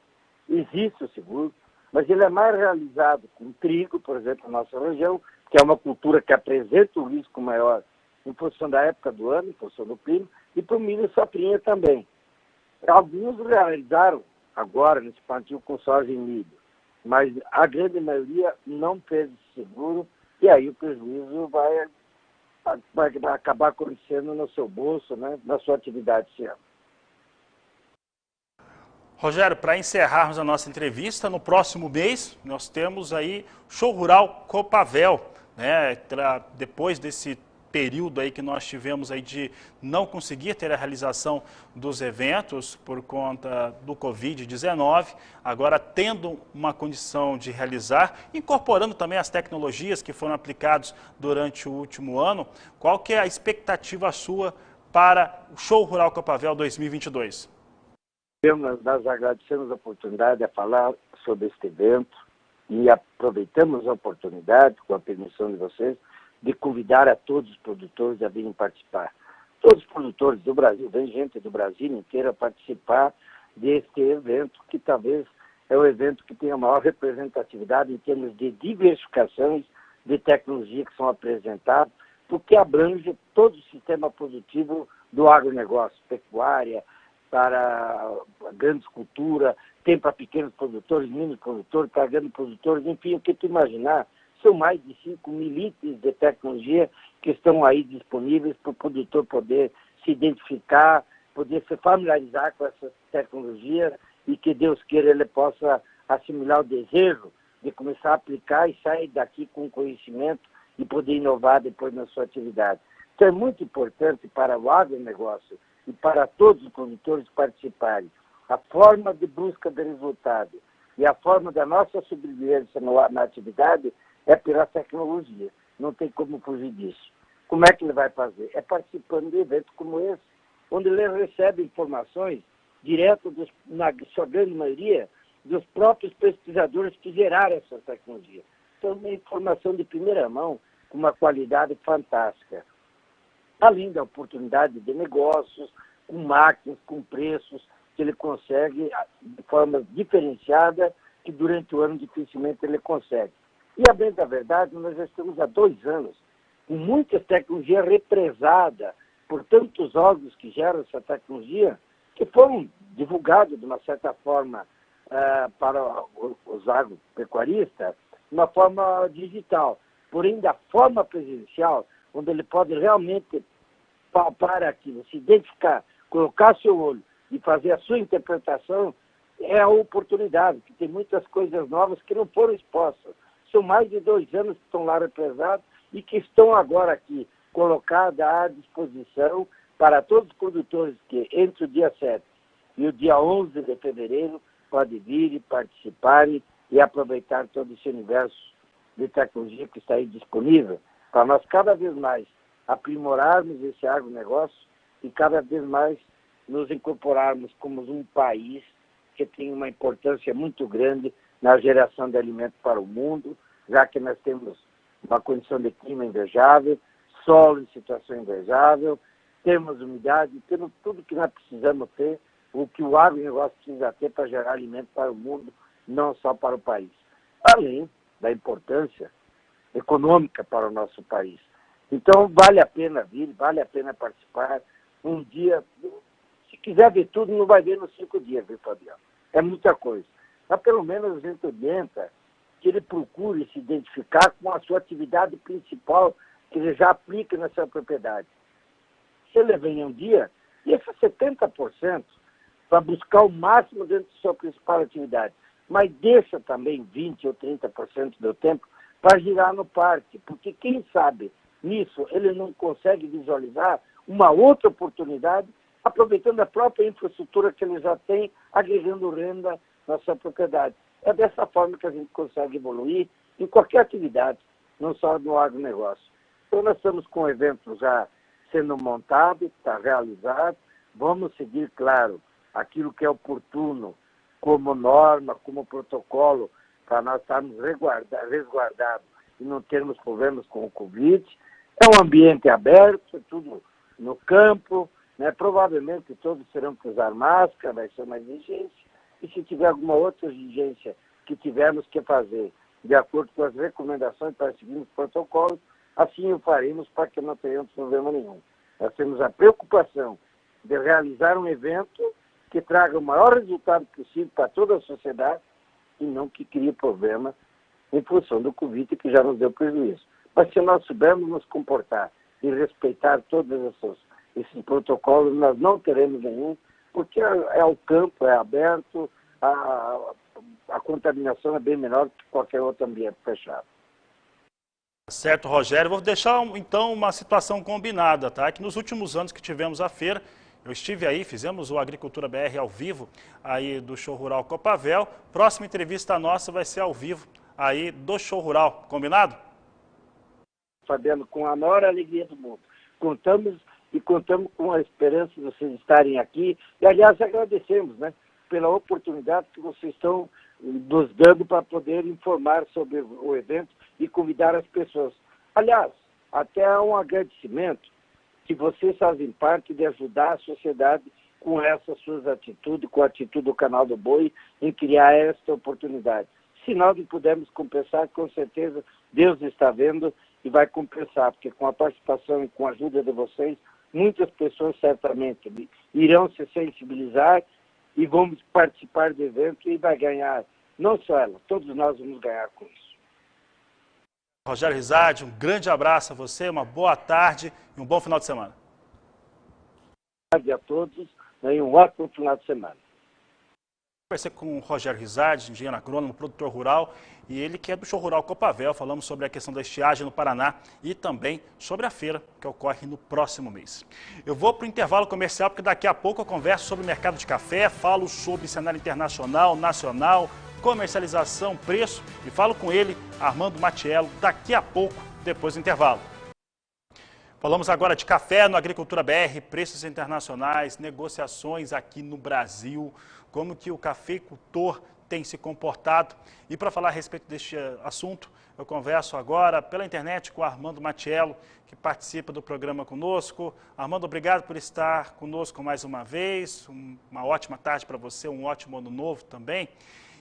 existe o seguro, mas ele é mais realizado com trigo, por exemplo, na nossa região, que é uma cultura que apresenta um risco maior em função da época do ano, em função do clima, e para o milho e safrinha também. Alguns realizaram agora nesse plantio com soja e milho, mas a grande maioria não fez seguro, e aí o prejuízo vai acabar acontecendo no seu bolso, né, na sua atividade esse ano. Rogério, para encerrarmos a nossa entrevista, no próximo mês nós temos aí Show Rural Copavel, né? Depois desse período aí que nós tivemos aí de não conseguir ter a realização dos eventos por conta do Covid-19, agora tendo uma condição de realizar, incorporando também as tecnologias que foram aplicadas durante o último ano, qual que é a expectativa sua para o Show Rural Copavel 2022? Nós agradecemos a oportunidade de falar sobre este evento e aproveitamos a oportunidade, com a permissão de vocês, de convidar a todos os produtores a virem participar. Todos os produtores do Brasil, vem gente do Brasil inteiro a participar deste evento, que talvez é o evento que tem a maior representatividade em termos de diversificações de tecnologia que são apresentadas, porque abrange todo o sistema produtivo do agronegócio, pecuária, para grandes culturas, tem para pequenos produtores, mini produtores, para grandes produtores, enfim, o que tu imaginar, são mais de 5 mil itens de tecnologia que estão aí disponíveis para o produtor poder se identificar, poder se familiarizar com essa tecnologia e que Deus queira ele possa assimilar o desejo de começar a aplicar e sair daqui com conhecimento e poder inovar depois na sua atividade. Então é muito importante para o agronegócio e para todos os produtores participarem. A forma de busca de resultado e a forma da nossa sobrevivência na atividade é pela tecnologia. Não tem como fugir disso. Como é que ele vai fazer? É participando de eventos como esse, onde ele recebe informações direto, na sua grande maioria, dos próprios pesquisadores que geraram essa tecnologia. Então, uma informação de primeira mão, com uma qualidade fantástica. Além da oportunidade de negócios, com máquinas, com preços, que ele consegue de forma diferenciada, que durante o ano dificilmente ele consegue. E, a bem da verdade, nós já estamos há 2 anos com muita tecnologia represada por tantos órgãos que geram essa tecnologia, que foram divulgados de uma certa forma para os agropecuaristas, de uma forma digital. Porém, da forma presencial, onde ele pode realmente palpar aquilo, se identificar, colocar seu olho e fazer a sua interpretação, é a oportunidade, que tem muitas coisas novas que não foram expostas. São mais de 2 anos que estão lá represados e que estão agora aqui colocadas à disposição para todos os produtores que entre o dia 7 e o dia 11 de fevereiro podem vir e participarem e aproveitar todo esse universo de tecnologia que está aí disponível para nós cada vez mais aprimorarmos esse agronegócio e cada vez mais nos incorporarmos como um país que tem uma importância muito grande na geração de alimentos para o mundo, já que nós temos uma condição de clima invejável, solo em situação invejável, temos umidade, temos tudo que nós precisamos ter, o que o agronegócio precisa ter para gerar alimento para o mundo, não só para o país. Além da importância econômica para o nosso país. Então, vale a pena vir, vale a pena participar. Um dia, se quiser ver tudo, não vai ver nos 5 dias, viu, Fabiano? É muita coisa. Mas, pelo menos, a gente orienta que ele procure se identificar com a sua atividade principal, que ele já aplica na sua propriedade. Se ele vem um dia, deixa 70% para buscar o máximo dentro da sua principal atividade. Mas deixa também 20% ou 30% do tempo para girar no parque, porque quem sabe nisso ele não consegue visualizar uma outra oportunidade aproveitando a própria infraestrutura que eles já têm, agregando renda na sua propriedade. É dessa forma que a gente consegue evoluir em qualquer atividade, não só no agronegócio. Então, nós estamos com o evento já sendo montado, está realizado. Vamos seguir, claro, aquilo que é oportuno como norma, como protocolo, para nós estarmos resguardados e não termos problemas com o Covid. É um ambiente aberto, é tudo no campo, né? Provavelmente todos terão que usar máscara, vai ser uma exigência. E se tiver alguma outra exigência que tivermos que fazer, de acordo com as recomendações para seguir os protocolos, assim o faremos para que não tenhamos problema nenhum. Nós temos a preocupação de realizar um evento que traga o maior resultado possível para toda a sociedade e não que crie problema em função do Covid, que já nos deu prejuízo. Mas se nós soubermos nos comportar e respeitar todos esses protocolos, nós não teremos nenhum, porque é o campo, é aberto, a contaminação é bem menor que qualquer outro ambiente fechado. Certo, Rogério. Vou deixar, então, uma situação combinada, tá? Que nos últimos anos que tivemos a feira, eu estive aí, fizemos o Agricultura BR ao vivo, aí do Show Rural Copavel. Próxima entrevista nossa vai ser ao vivo, aí do Show Rural. Combinado? Fabiano, com a maior alegria do mundo. Contamos com a esperança de vocês estarem aqui. E, aliás, agradecemos, né, pela oportunidade que vocês estão nos dando para poder informar sobre o evento e convidar as pessoas. Aliás, até um agradecimento que vocês fazem parte de ajudar a sociedade com essas suas atitudes, com a atitude do Canal do Boi, em criar esta oportunidade. Se nós não pudermos compensar, com certeza Deus está vendo e vai compensar, porque com a participação e com a ajuda de vocês, muitas pessoas certamente irão se sensibilizar e vão participar do evento e vai ganhar, não só ela, todos nós vamos ganhar com isso. Rogério Rizardi, um grande abraço a você, uma boa tarde e um bom final de semana. Boa tarde a todos e um ótimo final de semana. Conversei com o Rogério Rizardi, engenheiro agrônomo, produtor rural, e ele que é do Show Rural Copavel. Falamos sobre a questão da estiagem no Paraná e também sobre a feira que ocorre no próximo mês. Eu vou para o intervalo comercial, porque daqui a pouco eu converso sobre o mercado de café, falo sobre cenário internacional, nacional, comercialização, preço, e falo com ele, Armando Matiello, daqui a pouco, depois do intervalo. Falamos agora de café no Agricultura BR, preços internacionais, negociações aqui no Brasil, como que o cafeicultor tem se comportado. E para falar a respeito deste assunto, eu converso agora pela internet com o Armando Matiello, que participa do programa conosco. Armando, obrigado por estar conosco mais uma vez. Uma ótima tarde para você, um ótimo ano novo também.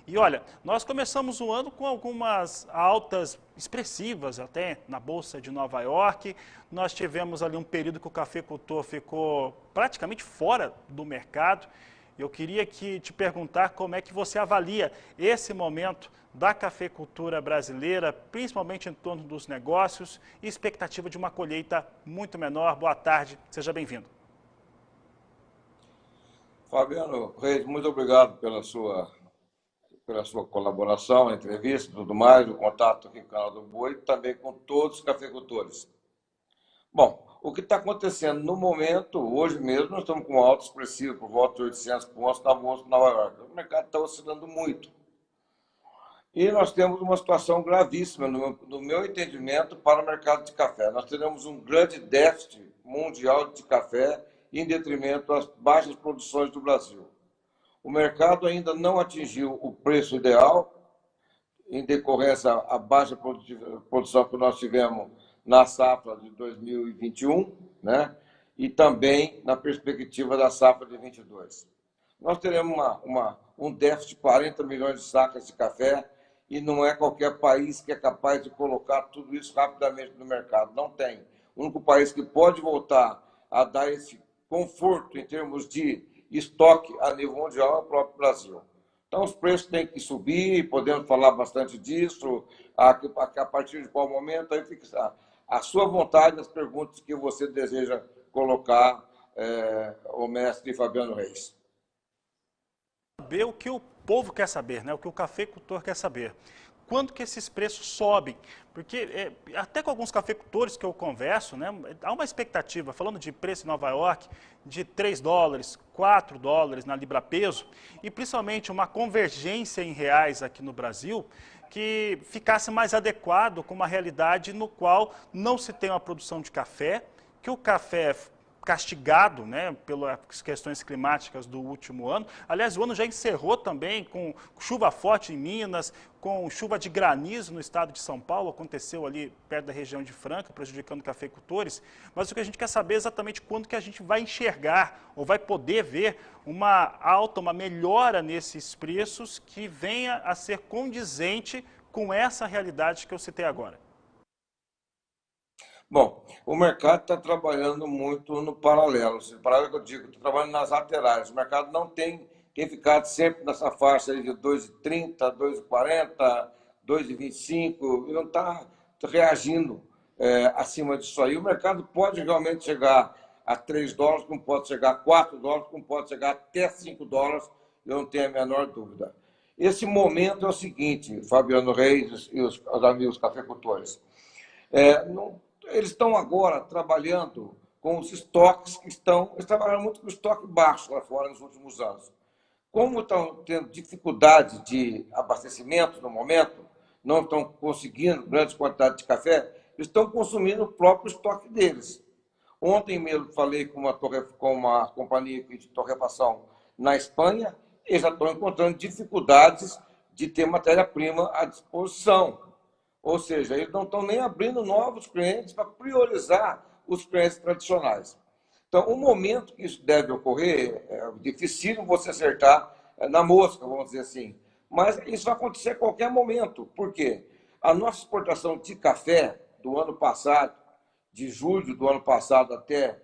E olha, nós começamos o ano com algumas altas expressivas até na Bolsa de Nova York. Nós tivemos ali um período que o cafeicultor ficou praticamente fora do mercado. Eu queria te perguntar como é que você avalia esse momento da cafeicultura brasileira, principalmente em torno dos negócios e expectativa de uma colheita muito menor. Boa tarde, seja bem-vindo. Fabiano Reis, muito obrigado pela sua colaboração, a entrevista e tudo mais, o contato aqui com o Canal do Boi, também com todos os cafeicultores. Bom, o que está acontecendo no momento, hoje mesmo, nós estamos com um alto expressivo, por volta de 800 pontos na Bolsa de Nova York. O mercado está oscilando muito. E nós temos uma situação gravíssima, no meu entendimento, para o mercado de café. Nós teremos um grande déficit mundial de café em detrimento às baixas produções do Brasil. O mercado ainda não atingiu o preço ideal, em decorrência à baixa produção que nós tivemos na safra de 2021, né? E também na perspectiva da safra de 22. Nós teremos um déficit de 40 milhões de sacas de café e não é qualquer país que é capaz de colocar tudo isso rapidamente no mercado. Não tem. O único país que pode voltar a dar esse conforto em termos de estoque a nível mundial é o próprio Brasil. Então, os preços têm que subir, podemos falar bastante disso, a partir de qual momento, aí fica a sua vontade, as perguntas que você deseja colocar, o mestre Fabiano Reis. Saber o que o povo quer saber, né? O que o cafeicultor quer saber. quando que esses preços sobem. Porque até com alguns cafeicultores que eu converso, né, há uma expectativa, falando de preço em Nova York, de 3 dólares, 4 dólares na libra-peso, e principalmente uma convergência em reais aqui no Brasil, que ficasse mais adequado com uma realidade no qual não se tem uma produção de café, que o café castigado, né, pelas questões climáticas do último ano. Aliás, o ano já encerrou também com chuva forte em Minas, com chuva de granizo no estado de São Paulo, aconteceu ali perto da região de Franca, prejudicando cafeicultores. Mas o que a gente quer saber é exatamente quando que a gente vai enxergar ou vai poder ver uma alta, uma melhora nesses preços que venha a ser condizente com essa realidade que eu citei agora. Bom, o mercado está trabalhando muito no paralelo. O paralelo que eu digo, está trabalhando nas laterais. O mercado não tem ficado sempre nessa faixa de 2,30, 2,40, 2,25, e não está reagindo acima disso aí. O mercado pode realmente chegar a 3 dólares, como pode chegar a 4 dólares, como pode chegar até 5 dólares, eu não tenho a menor dúvida. Esse momento é o seguinte, Fabiano Reis e os amigos cafeicultores. Eles estão agora trabalhando com os estoques que estão... Eles trabalharam muito com o estoque baixo lá fora nos últimos anos. Como estão tendo dificuldade de abastecimento no momento, não estão conseguindo grandes quantidades de café, eles estão consumindo o próprio estoque deles. Ontem mesmo falei com uma companhia de torrefação na Espanha, eles já estão encontrando dificuldades de ter matéria-prima à disposição. Ou seja, eles não estão nem abrindo novos clientes para priorizar os clientes tradicionais. Então, o momento que isso deve ocorrer, é difícil você acertar na mosca, vamos dizer assim. Mas isso vai acontecer a qualquer momento. Por quê? A nossa exportação de café do ano passado, de julho do ano passado até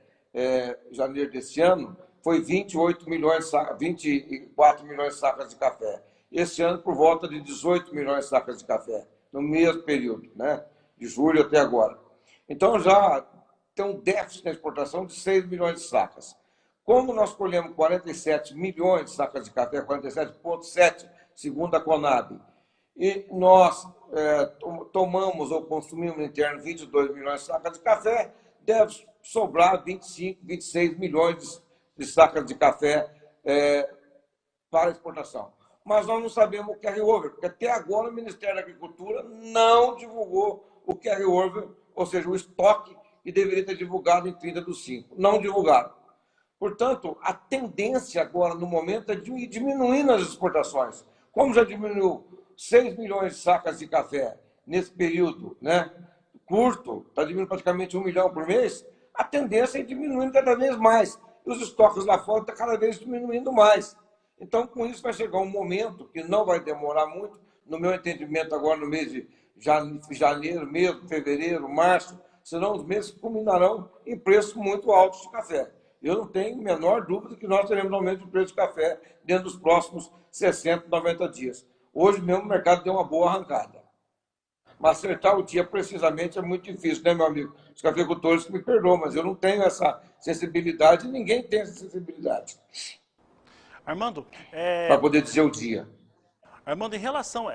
janeiro desse ano, foi 24 milhões de sacas de café. Esse ano, por volta de 18 milhões de sacas de café, no mesmo período, né? De julho até agora. Então, já tem um déficit na exportação de 6 milhões de sacas. Como nós colhemos 47 milhões de sacas de café, 47,7, segundo a Conab, e nós tomamos ou consumimos interno 22 milhões de sacas de café, deve sobrar 25, 26 milhões de sacas de café para exportação. Mas nós não sabemos o carry-over, porque até agora o Ministério da Agricultura não divulgou o carry-over, ou seja, o estoque que deveria ter divulgado em 30/5. Não divulgaram. Portanto, a tendência agora, no momento, é diminuindo as exportações. Como já diminuiu 6 milhões de sacas de café nesse período, né, curto, está diminuindo praticamente 1 milhão por mês, a tendência é diminuindo cada vez mais. E os estoques lá fora estão cada vez diminuindo mais. Então, com isso, vai chegar um momento que não vai demorar muito, no meu entendimento, agora no mês de janeiro, mesmo, fevereiro, março, serão os meses que culminarão em preços muito altos de café. Eu não tenho a menor dúvida que nós teremos aumento de preço de café dentro dos próximos 60, 90 dias. Hoje mesmo o mercado deu uma boa arrancada. Mas acertar o dia precisamente é muito difícil, né, meu amigo? Os cafeicultores me perdoam, mas eu não tenho essa sensibilidade, ninguém tem essa sensibilidade. Armando, para poder dizer o dia. Armando, em relação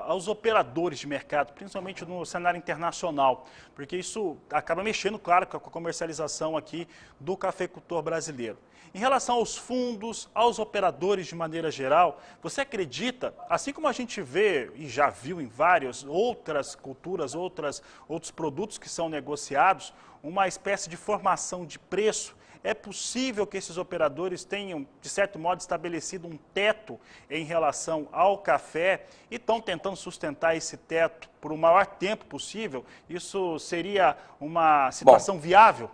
aos operadores de mercado, principalmente no cenário internacional, porque isso acaba mexendo, claro, com a comercialização aqui do cafeicultor brasileiro. Em relação aos fundos, aos operadores de maneira geral, você acredita, assim como a gente vê e já viu em várias outras culturas, outros produtos que são negociados, uma espécie de formação de preço? É possível que esses operadores tenham, de certo modo, estabelecido um teto em relação ao café e estão tentando sustentar esse teto por o maior tempo possível? Isso seria uma situação viável?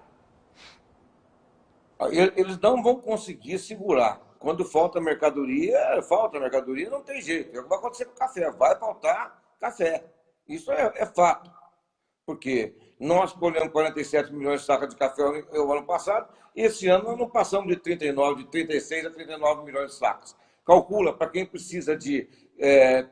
Eles não vão conseguir segurar. Quando falta mercadoria, não tem jeito. É o que vai acontecer com o café. Vai faltar café. Isso é fato. Porque nós colhemos 47 milhões de sacas de café no ano passado, e esse ano nós não passamos de 36 a 39 milhões de sacas. Calcula, para quem precisa de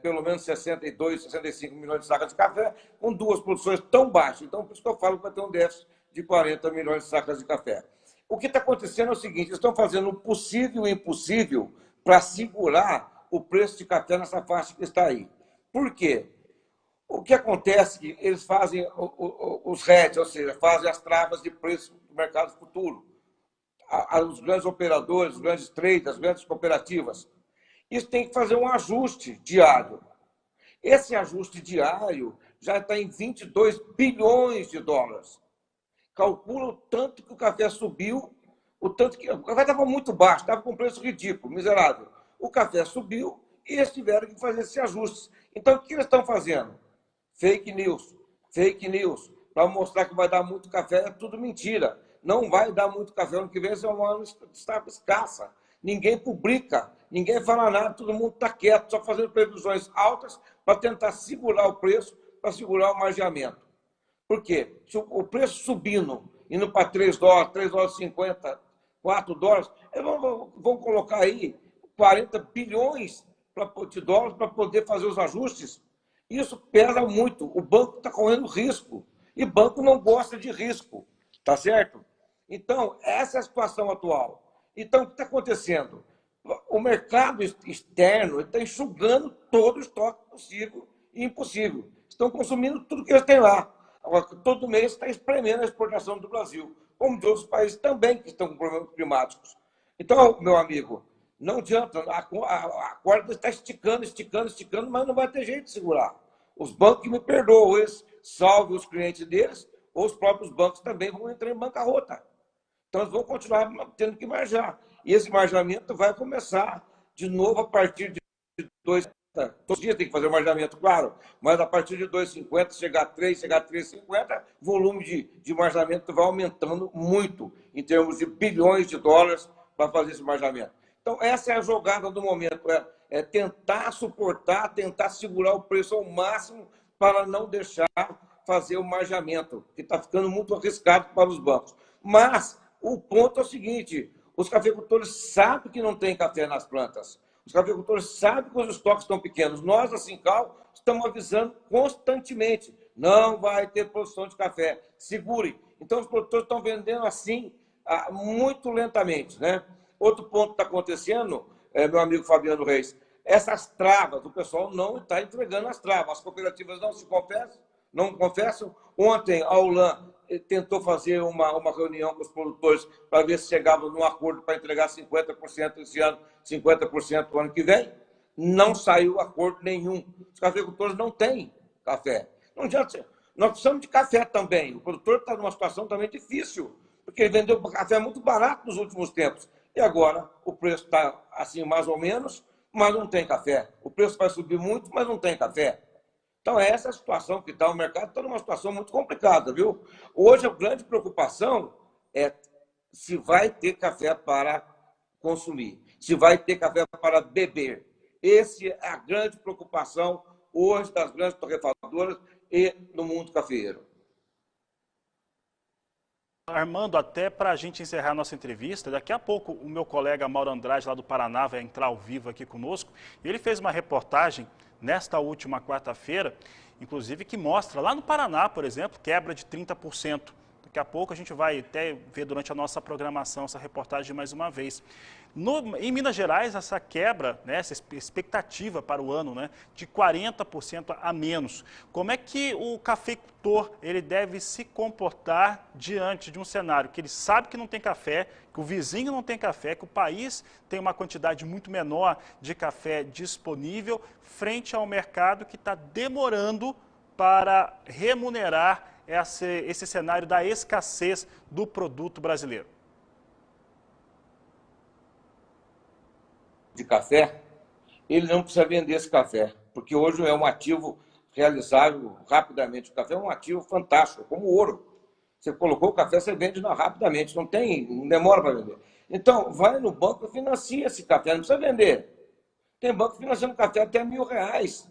pelo menos 62, 65 milhões de sacas de café, com duas produções tão baixas. Então, por isso que eu falo que vai ter um déficit de 40 milhões de sacas de café. O que está acontecendo é o seguinte, eles estão fazendo o possível e o impossível para segurar o preço de café nessa faixa que está aí. Por quê? O que acontece é que eles fazem os hedges, ou seja, fazem as travas de preço do mercado futuro. Os grandes operadores, os grandes traders, as grandes cooperativas. Isso tem que fazer um ajuste diário. Esse ajuste diário já está em 22 bilhões de dólares. Calcula o tanto que o café subiu, o tanto que o café estava muito baixo, estava com preço ridículo, miserável. O café subiu e eles tiveram que fazer esse ajuste. Então, o que eles estão fazendo? Fake news, para mostrar que vai dar muito café, é tudo mentira. Não vai dar muito café, ano que vem é uma ano escassa. Ninguém publica, ninguém fala nada, todo mundo está quieto, só fazendo previsões altas para tentar segurar o preço, para segurar o margeamento. Por quê? Se o preço subindo, indo para 3 dólares, 3 dólares e 50, 4 dólares, eles vão colocar aí 40 bilhões de dólares para poder fazer os ajustes. Isso pesa muito. O banco está correndo risco. E banco não gosta de risco. Tá certo? Então, essa é a situação atual. Então, o que está acontecendo? O mercado externo está enxugando todo o estoque possível e impossível. Estão consumindo tudo que eles têm lá. Agora, todo mês está espremendo a exportação do Brasil, como de outros países também que estão com problemas climáticos. Então, meu amigo, não adianta, a corda está esticando, mas não vai ter jeito de segurar. Os bancos que me perdoam, eles salvem os clientes deles, ou os próprios bancos também vão entrar em bancarrota. Então, eles vão continuar tendo que marjar. E esse marjamento vai começar de novo a partir de 2,50. Todos os dias tem que fazer o marjamento, claro, mas a partir de 2,50, chegar a 3, chegar a 3,50, o volume de marjamento vai aumentando muito, em termos de bilhões de dólares para fazer esse marjamento. Então, essa é a jogada do momento, é tentar suportar, tentar segurar o preço ao máximo para não deixar fazer o marjamento, que está ficando muito arriscado para os bancos. Mas o ponto é o seguinte, os cafeicultores sabem que não tem café nas plantas. Os cafeicultores sabem que os estoques estão pequenos. Nós, da Sincal, estamos avisando constantemente. Não vai ter produção de café. Segure. Então, os produtores estão vendendo assim, muito lentamente, né? Outro ponto que está acontecendo, meu amigo Fabiano Reis, essas travas, o pessoal não está entregando as travas. As cooperativas não confessam. Ontem, a ULAN tentou fazer uma reunião com os produtores para ver se chegava num acordo para entregar 50% esse ano, 50% no ano que vem. Não saiu acordo nenhum. Os cafeicultores não têm café. Não adianta. Nós precisamos de café também. O produtor está numa situação também difícil, porque ele vendeu café muito barato nos últimos tempos. E agora o preço está assim, mais ou menos, mas não tem café. O preço vai subir muito, mas não tem café. Então, essa é a situação que está. O mercado está numa situação muito complicada, viu? Hoje, a grande preocupação é se vai ter café para consumir, se vai ter café para beber. Essa é a grande preocupação hoje das grandes torrefadoras e no mundo cafeeiro. Armando, até para a gente encerrar a nossa entrevista, daqui a pouco o meu colega Mauro Andrade, lá do Paraná, vai entrar ao vivo aqui conosco. Ele fez uma reportagem nesta última quarta-feira, inclusive que mostra, lá no Paraná, por exemplo, quebra de 30%. Daqui a pouco a gente vai até ver durante a nossa programação essa reportagem mais uma vez. Em Minas Gerais, essa quebra, né, essa expectativa para o ano, né, de 40% a menos. Como é que o cafeicultor ele deve se comportar diante de um cenário que ele sabe que não tem café, que o vizinho não tem café, que o país tem uma quantidade muito menor de café disponível, frente ao mercado que está demorando para remunerar esse cenário da escassez do produto brasileiro? De café, ele não precisa vender esse café, porque hoje é um ativo realizável rapidamente. O café é um ativo fantástico, como o ouro. Você colocou o café, você vende rapidamente, não demora para vender. Então, vai no banco e financia esse café, não precisa vender. Tem banco financiando café até R$1.000.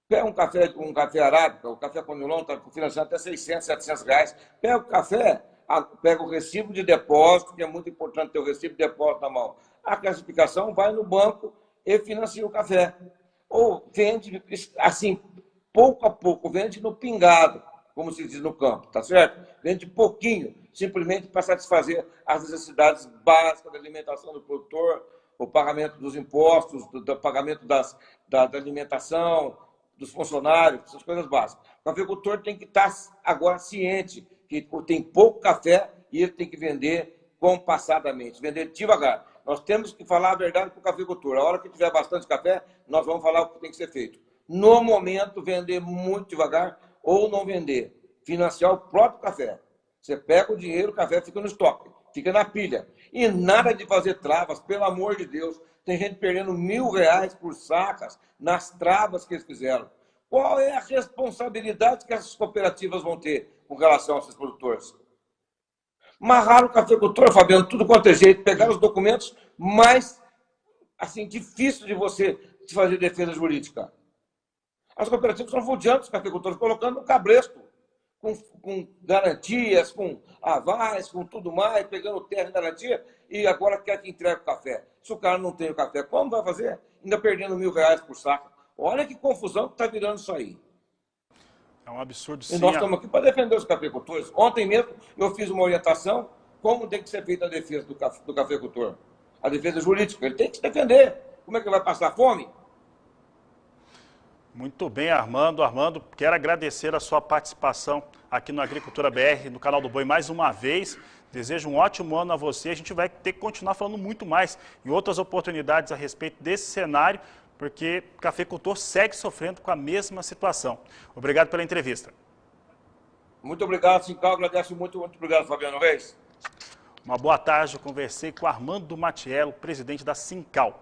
Pega um café arábica, o café Conilon está financiando até R$600, R$700. Pega o café, pega o recibo de depósito, que é muito importante ter o recibo de depósito na mão. A classificação vai no banco e financia o café. Ou vende, assim, pouco a pouco, vende no pingado, como se diz no campo, tá certo? Vende pouquinho, simplesmente para satisfazer as necessidades básicas da alimentação do produtor, o pagamento dos impostos, do pagamento da alimentação, dos funcionários, essas coisas básicas. O cafeicultor tem que estar agora ciente que tem pouco café e ele tem que vender compassadamente, vender devagar. Nós temos que falar a verdade para o cafeicultor. A hora que tiver bastante café, nós vamos falar o que tem que ser feito. No momento, vender muito devagar ou não vender. Financiar o próprio café. Você pega o dinheiro, o café fica no estoque, fica na pilha. E nada de fazer travas, pelo amor de Deus. Tem gente perdendo R$1.000 por sacas nas travas que eles fizeram. Qual é a responsabilidade que essas cooperativas vão ter com relação a esses produtores? Amarraram o cafeicultor, Fabiano, tudo quanto é jeito, pegaram os documentos mais, assim, difícil de você fazer defesa jurídica. As cooperativas estão rodeando os cafeicultores, colocando no cabresto, com garantias, com avais, com tudo mais, pegando terra em garantia, e agora quer que entregue o café. Se o cara não tem o café, como vai fazer? Ainda perdendo R$1.000 por saco. Olha que confusão que está virando isso aí. É um absurdo, sim. E nós estamos aqui para defender os cafeicultores. Ontem mesmo eu fiz uma orientação como tem que ser feita a defesa do cafeicultor. A defesa jurídica. Ele tem que se defender. Como é que ele vai passar fome? Muito bem, Armando. Armando, quero agradecer a sua participação aqui no Agricultura BR, no canal do Boi, mais uma vez. Desejo um ótimo ano a você. A gente vai ter que continuar falando muito mais em outras oportunidades a respeito desse cenário, porque o cafeicultor segue sofrendo com a mesma situação. Obrigado pela entrevista. Muito obrigado, Sincal. Agradeço muito obrigado, Fabiano Reis. Uma boa tarde. Eu conversei com Armando Matiello, presidente da Sincal.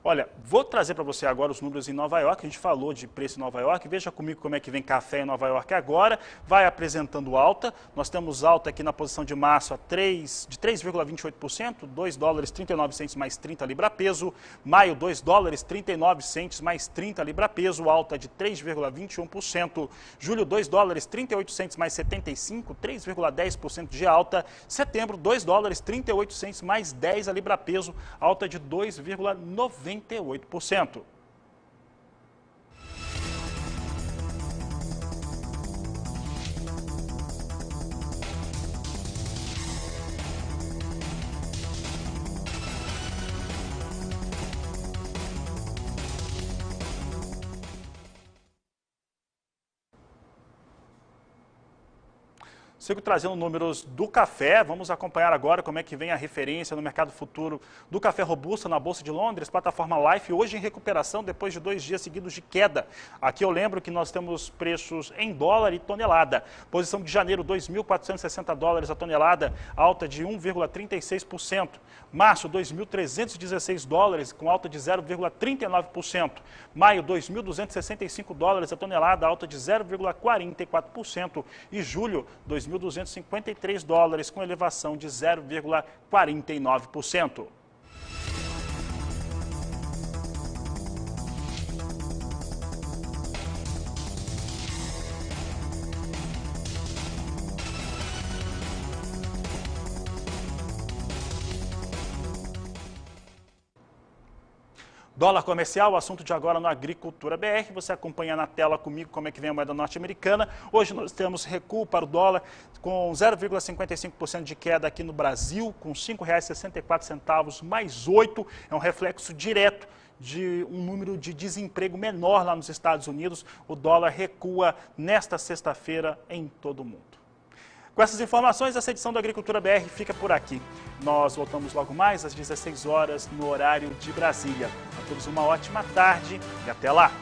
Olha, vou trazer para você agora os números em Nova York. A gente falou de preço em Nova York. Veja comigo como é que vem café em Nova York agora. Vai apresentando alta. Nós temos alta aqui na posição de março de 3,28%, $2,39 mais 30 libra-peso. Maio, $2,39 mais 30 libra-peso, alta de 3,21%. Julho, $2,38 mais 75, 3,10% de alta. Setembro, $2,38 mais 10 a libra-peso, alta de 2,98%. Sigo trazendo números do café. Vamos acompanhar agora como é que vem a referência no mercado futuro do café robusto na Bolsa de Londres, plataforma Life, hoje em recuperação depois de 2 dias seguidos de queda. Aqui eu lembro que nós temos preços em dólar e tonelada. Posição de janeiro, $2.460 a tonelada, alta de 1,36%. Março, $2.316, com alta de 0,39%. Maio, $2.265 a tonelada, alta de 0,44%. E julho, $2.253, com elevação de 0,49%. Dólar comercial, o assunto de agora no Agricultura BR. Você acompanha na tela comigo como é que vem a moeda norte-americana. Hoje nós temos recuo para o dólar com 0,55% de queda aqui no Brasil, com R$ 5,64 mais 8. É um reflexo direto de um número de desemprego menor lá nos Estados Unidos. O dólar recua nesta sexta-feira em todo o mundo. Com essas informações, essa edição do Agricultura BR fica por aqui. Nós voltamos logo mais às 16 horas no horário de Brasília. A todos uma ótima tarde e até lá!